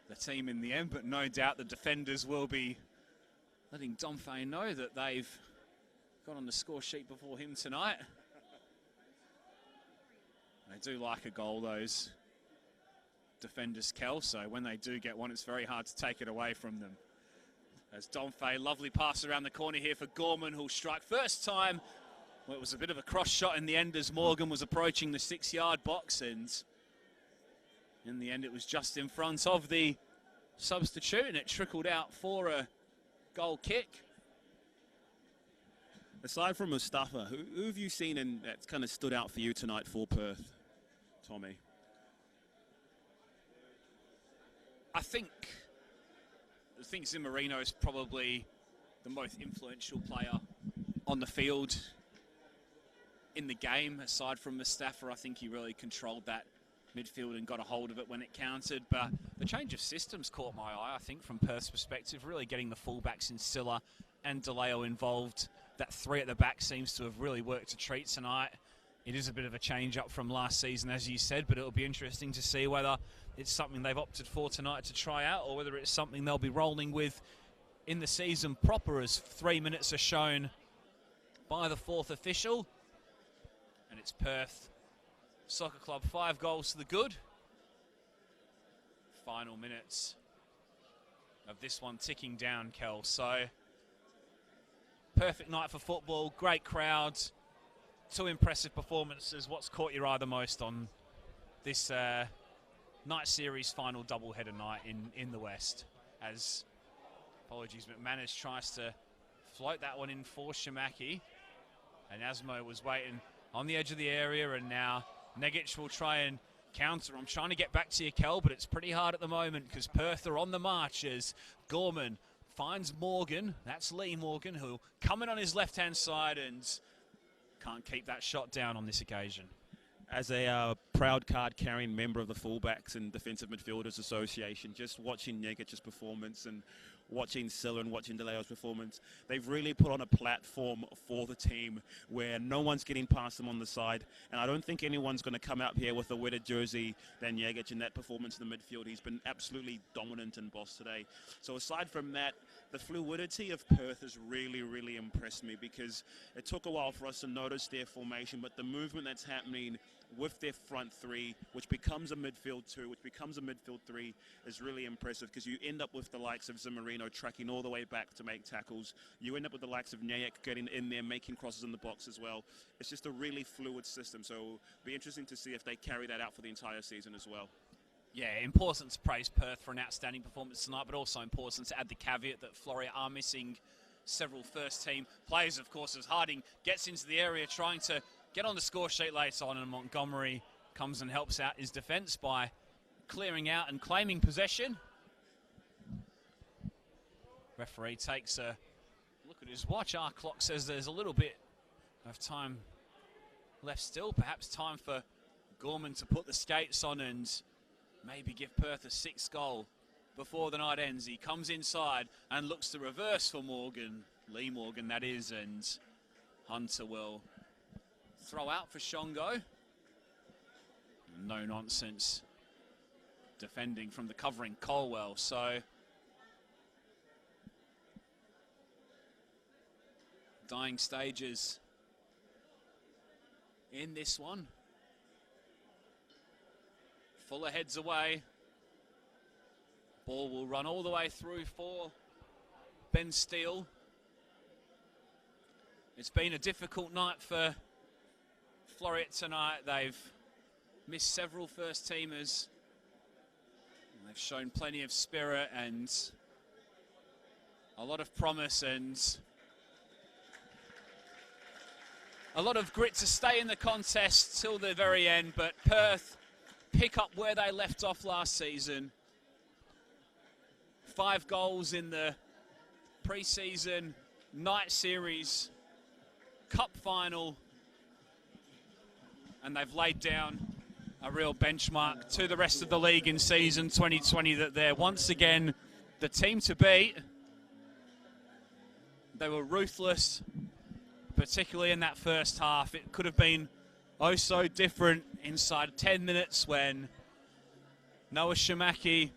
the team in the end, but no doubt the defenders will be letting Domfay know that they've got on the score sheet before him tonight. They do like a goal, those defenders, Kel, so when they do get one, it's very hard to take it away from them. As Domfay, lovely pass around the corner here for Gorman, who'll strike first time. Well, it was a bit of a cross shot in the end as Morgan was approaching the 6-yard box, and in the end it was just in front of the substitute, and it trickled out for a goal kick. Aside from Mustafa, who have you seen and that's kind of stood out for you tonight for Perth, Tommy? I think Zimmerino is probably the most influential player on the field in the game, aside from Mustafa. I think he really controlled that midfield and got a hold of it when it counted. But the change of systems caught my eye, I think, from Perth's perspective, really getting the fullbacks in Silla and DeLeo involved. That three at the back seems to have really worked a treat tonight. It is a bit of a change up from last season, as you said, but it'll be interesting to see whether it's something they've opted for tonight to try out or whether it's something they'll be rolling with in the season proper, as 3 minutes are shown by the fourth official. And it's Perth Soccer Club 5 goals to the good. Final minutes of this one ticking down, Kel. So, perfect night for football, great crowds, two impressive performances. What's caught your eye the most on this night series final doubleheader night in the West? As, apologies, McManus tries to float that one in for Shamaki. And Asmo was waiting on the edge of the area, and now Negic will try and counter. I'm trying to get back to you, Kel, but it's pretty hard at the moment because Perth are on the march as Gorman finds Morgan. That's Lee Morgan, who'll come in on his left-hand side and can't keep that shot down on this occasion. As a proud card-carrying member of the Fullbacks and Defensive Midfielders Association, just watching Negic's performance and watching Silla and watching DeLeo's performance, they've really put on a platform for the team where no one's getting past them on the side, and I don't think anyone's going to come out here with a wetter jersey than Negic in that performance in the midfield. He's been absolutely dominant and boss today. So aside from that, the fluidity of Perth has really, really impressed me, because it took a while for us to notice their formation, but the movement that's happening with their front three, which becomes a midfield two, which becomes a midfield three, is really impressive, because you end up with the likes of Zimmerino tracking all the way back to make tackles. You end up with the likes of Nyayak getting in there, making crosses in the box as well. It's just a really fluid system, so it'll be interesting to see if they carry that out for the entire season as well. Yeah, important to praise Perth for an outstanding performance tonight, but also important to add the caveat that Floreat are missing several first-team players, of course, as Harding gets into the area trying to get on the score sheet later on, and Montgomery comes and helps out his defence by clearing out and claiming possession. Referee takes a look at his watch. Our clock says there's a little bit of time left still. Perhaps time for Gorman to put the skates on and maybe give Perth a sixth goal before the night ends. He comes inside and looks to reverse for Morgan. Lee Morgan, that is, and Hunter will throw out for Shongo. No nonsense defending from the covering Colwell. So dying stages in this one. Fuller heads away. Ball will run all the way through for Ben Steele. It's been a difficult night for Floreat tonight. They've missed several first-teamers. They've shown plenty of spirit and a lot of promise and a lot of grit to stay in the contest till the very end. But Perth pick up where they left off last season. 5 goals in the pre-season night series cup final, and they've laid down a real benchmark to the rest of the league in season 2020 that they're once again the team to beat. They were ruthless, particularly in that first half. It could have been oh so different inside 10 minutes when Noah Shamaki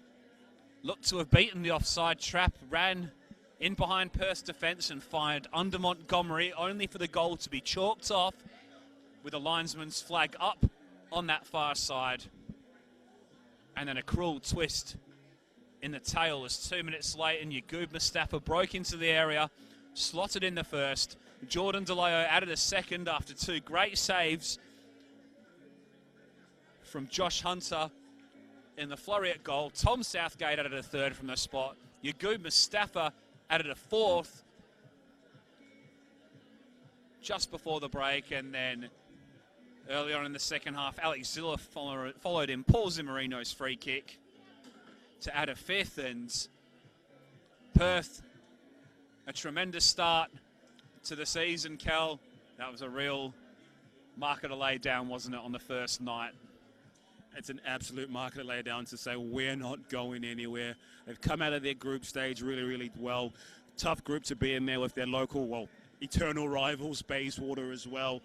looked to have beaten the offside trap, ran in behind Perth's defence and fired under Montgomery, only for the goal to be chalked off with a linesman's flag up on that far side. And then a cruel twist in the tail as 2 minutes late and Yaqub Mustafa broke into the area, slotted in the first. Jordan DeLeo added a second after 2 great saves from Josh Hunter in the Floreat goal. Tom Southgate added a third from the spot. Yaqub Mustafa added a fourth just before the break, and then early on in the second half, Alex Zilla followed in Paul Zimmerino's free kick to add a fifth, and Perth, a tremendous start to the season, Cal. That was a real marker to lay down, wasn't it, on the first night? It's an absolute marker to lay down to say we're not going anywhere. They've come out of their group stage really, really well. Tough group to be in there with their local, well, eternal rivals, Bayswater as well.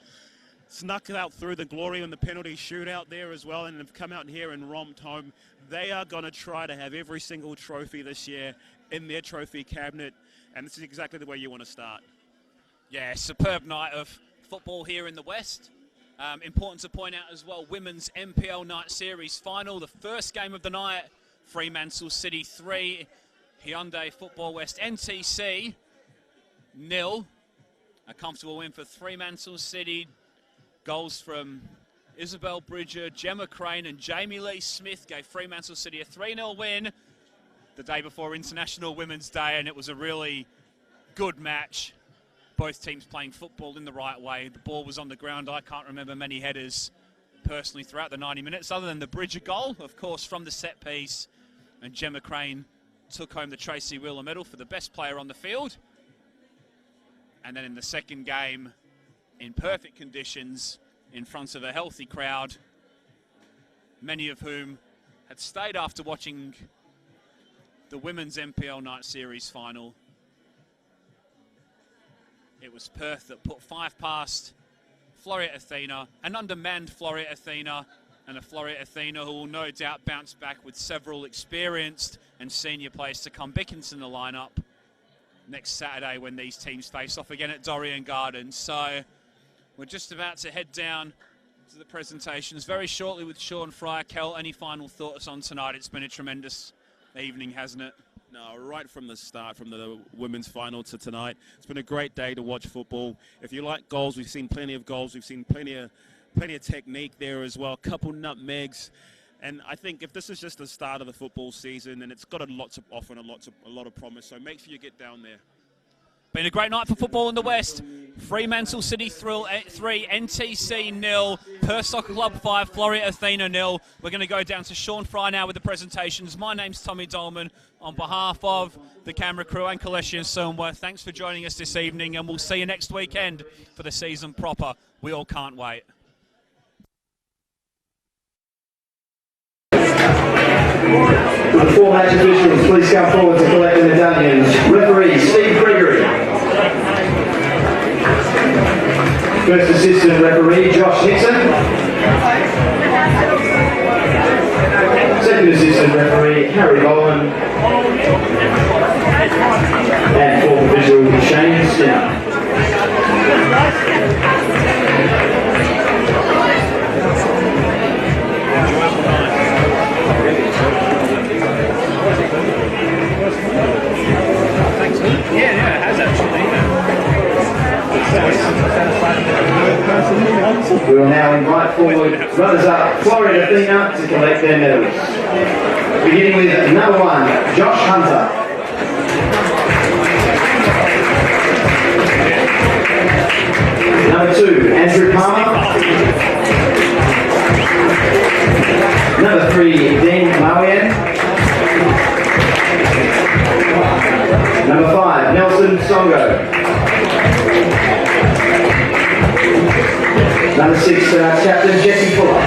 Snuck out through the glory and the penalty shootout there as well, and have come out here and romped home. They are going to try to have every single trophy this year in their trophy cabinet, and this is exactly the way you want to start. Yeah, superb night of football here in the West. Important to point out as well, Women's NPL Night Series final, the first game of the night, Fremantle City 3, Hyundai Football West NTC 0. A comfortable win for Fremantle City. Goals from Isabel Bridger, Gemma Crane and Jamie Lee Smith gave Fremantle City a 3-0 win the day before International Women's Day, and it was a really good match. Both teams playing football in the right way. The ball was on the ground. I can't remember many headers personally throughout the 90 minutes, other than the Bridger goal, of course, from the set piece. And Gemma Crane took home the Tracy Wheeler medal for the best player on the field. And then in the second game, in perfect conditions, in front of a healthy crowd, many of whom had stayed after watching the Women's NPL Night Series final. It was Perth that put 5 past Floreat Athena, an undermanned Floreat Athena, and a Floreat Athena who will no doubt bounce back with several experienced and senior players to come back into the lineup next Saturday when these teams face off again at Dorrien Gardens. So we're just about to head down to the presentations very shortly with Sean Fryer. Kel, any final thoughts on tonight? It's been a tremendous evening, hasn't it? No, right from the start, from the women's final to tonight, it's been a great day to watch football. If you like goals, we've seen plenty of goals. We've seen plenty of technique there as well. A couple nutmegs, and I think if this is just the start of the football season, then it's got a lot to offer and a lot of promise. So make sure you get down there. Been a great night for football in the West. Fremantle City 3, NTC 0, Perth Soccer Club 5, Floreat Athena 0. We're going to go down to Sean Fry now with the presentations. My name's Tommy Dolman. On behalf of the camera crew and Kaleshi and Somerworth, thanks for joining us this evening, and we'll see you next weekend for the season proper. We all can't wait. The 4 match officials, please come forward to collect the medallions. Referee Steve Gregory. First assistant referee Josh Nixon. Second assistant referee Harry Bowen. And fourth official Shane Skinner. We will now invite forward runners-up Floreat Athena to collect their medals. Beginning with number 1, Josh Hunter. Number 2, Andrew Palmer. Number 3, Dean Mawian. Number 5, Nelson Songo. Number 6, Captain Jesse Fuller.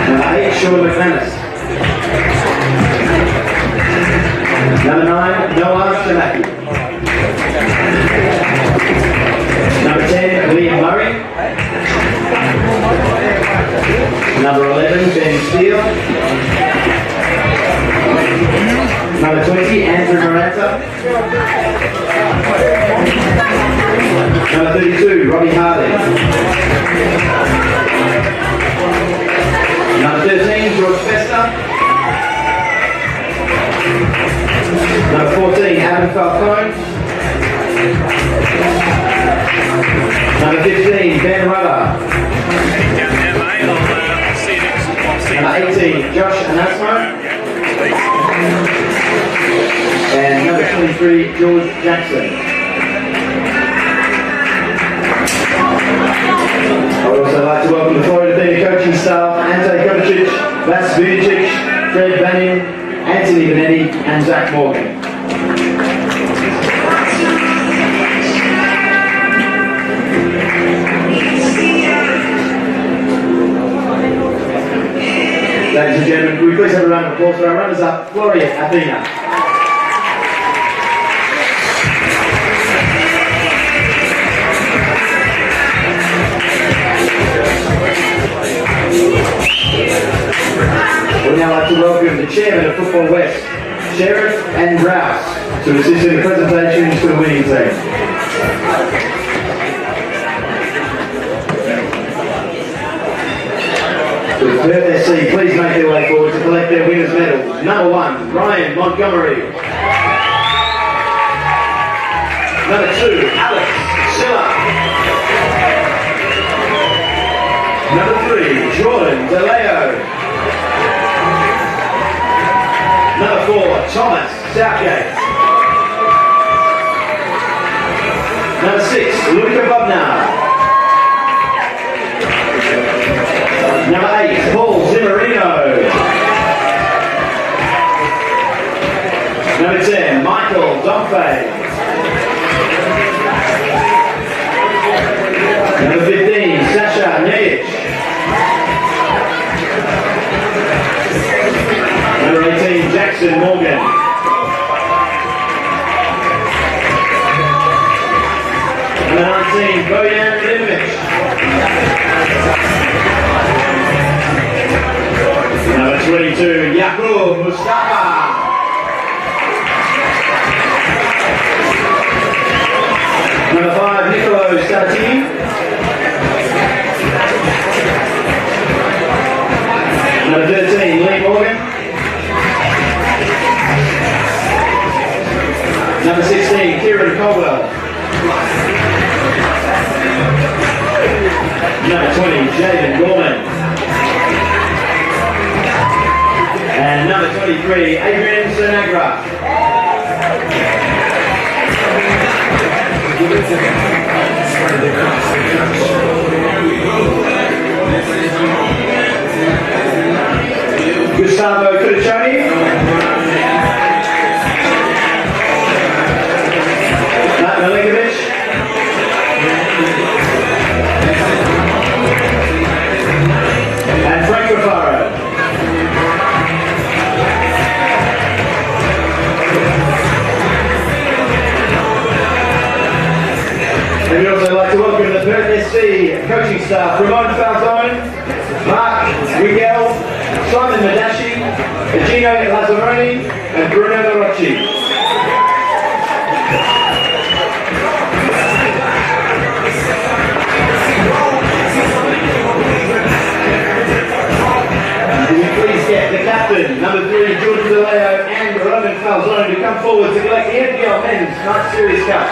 Number 8, Sean McManus. Number 9, Noah Shamaki. Number 10, Liam Murray. Number 11, Ben Steele. Number 20, Andrew Moranta. Number 32, Robbie Harding. Number 13, George Festa. Number 14, Adam Falcone. Number 15, Ben Rudder. Number 18, Josh Anasmo. And number 23, George Jackson. I would also like to welcome the Floreat Athena coaching staff, Ante Kovacic, Vas Vujicic, Fred Banning, Anthony Benetti and Zach Morgan. Ladies and gentlemen, can we please have a round of applause for our runners-up, Floreat Athena. We'd now like to welcome the Chairman of Football West, Sheriff and Rouse, to assist in the presentation to the winning team. With Perth SC, please make their way forward to collect their winners' medals. Number 1, Ryan Montgomery. Number 2, Alex Silla. Number 3, Jordan DeLeo. Number 4, Thomas Southgate. Number 6, Luca Bubnar. Number 8, Paul Zimmerino. Number 10, Michael Domfey. Number 15, Sasha Njic. Number 18, Jackson Morgan. Number 19, Bojan Limovic. Number 22, Yakub Mustafa. Number 5, Nicolo Statini. Number 13, Lee Morgan. Number 16, Kieran Caldwell. Number 20, Jaden Gorman. And number 23, Adrian Sinagra. Gustavo Cuccioni. Matt Milinkovic. And Frank Rafaro. And we'd also like to welcome the Perth SC coaching staff, Ramon Falzone, Mark Miguel, Simon Madashi, Gino Lazzaroni, and Bruno Rocci. Will you please get the captain, number 3, Jordan DeLeo, and Roman Falzone to come forward to collect the NPL Men's Night Series Cup.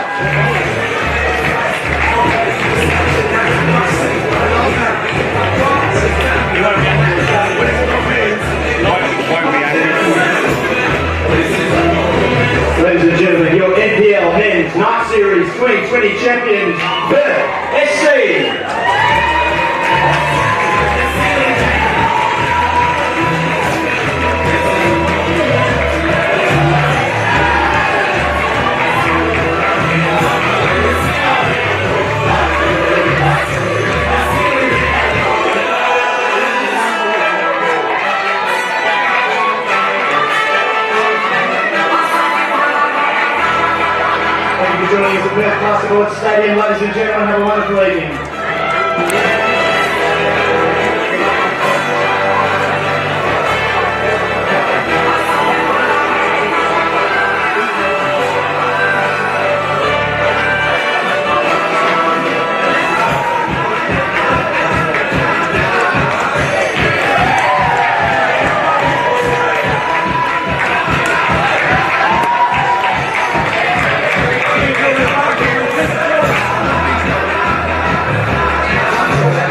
Ladies and gentlemen, your NPL Men's Night Series 2020 champions, Perth SC. Thank you for joining us at Perth Basketball Stadium. Ladies and gentlemen, have a wonderful evening.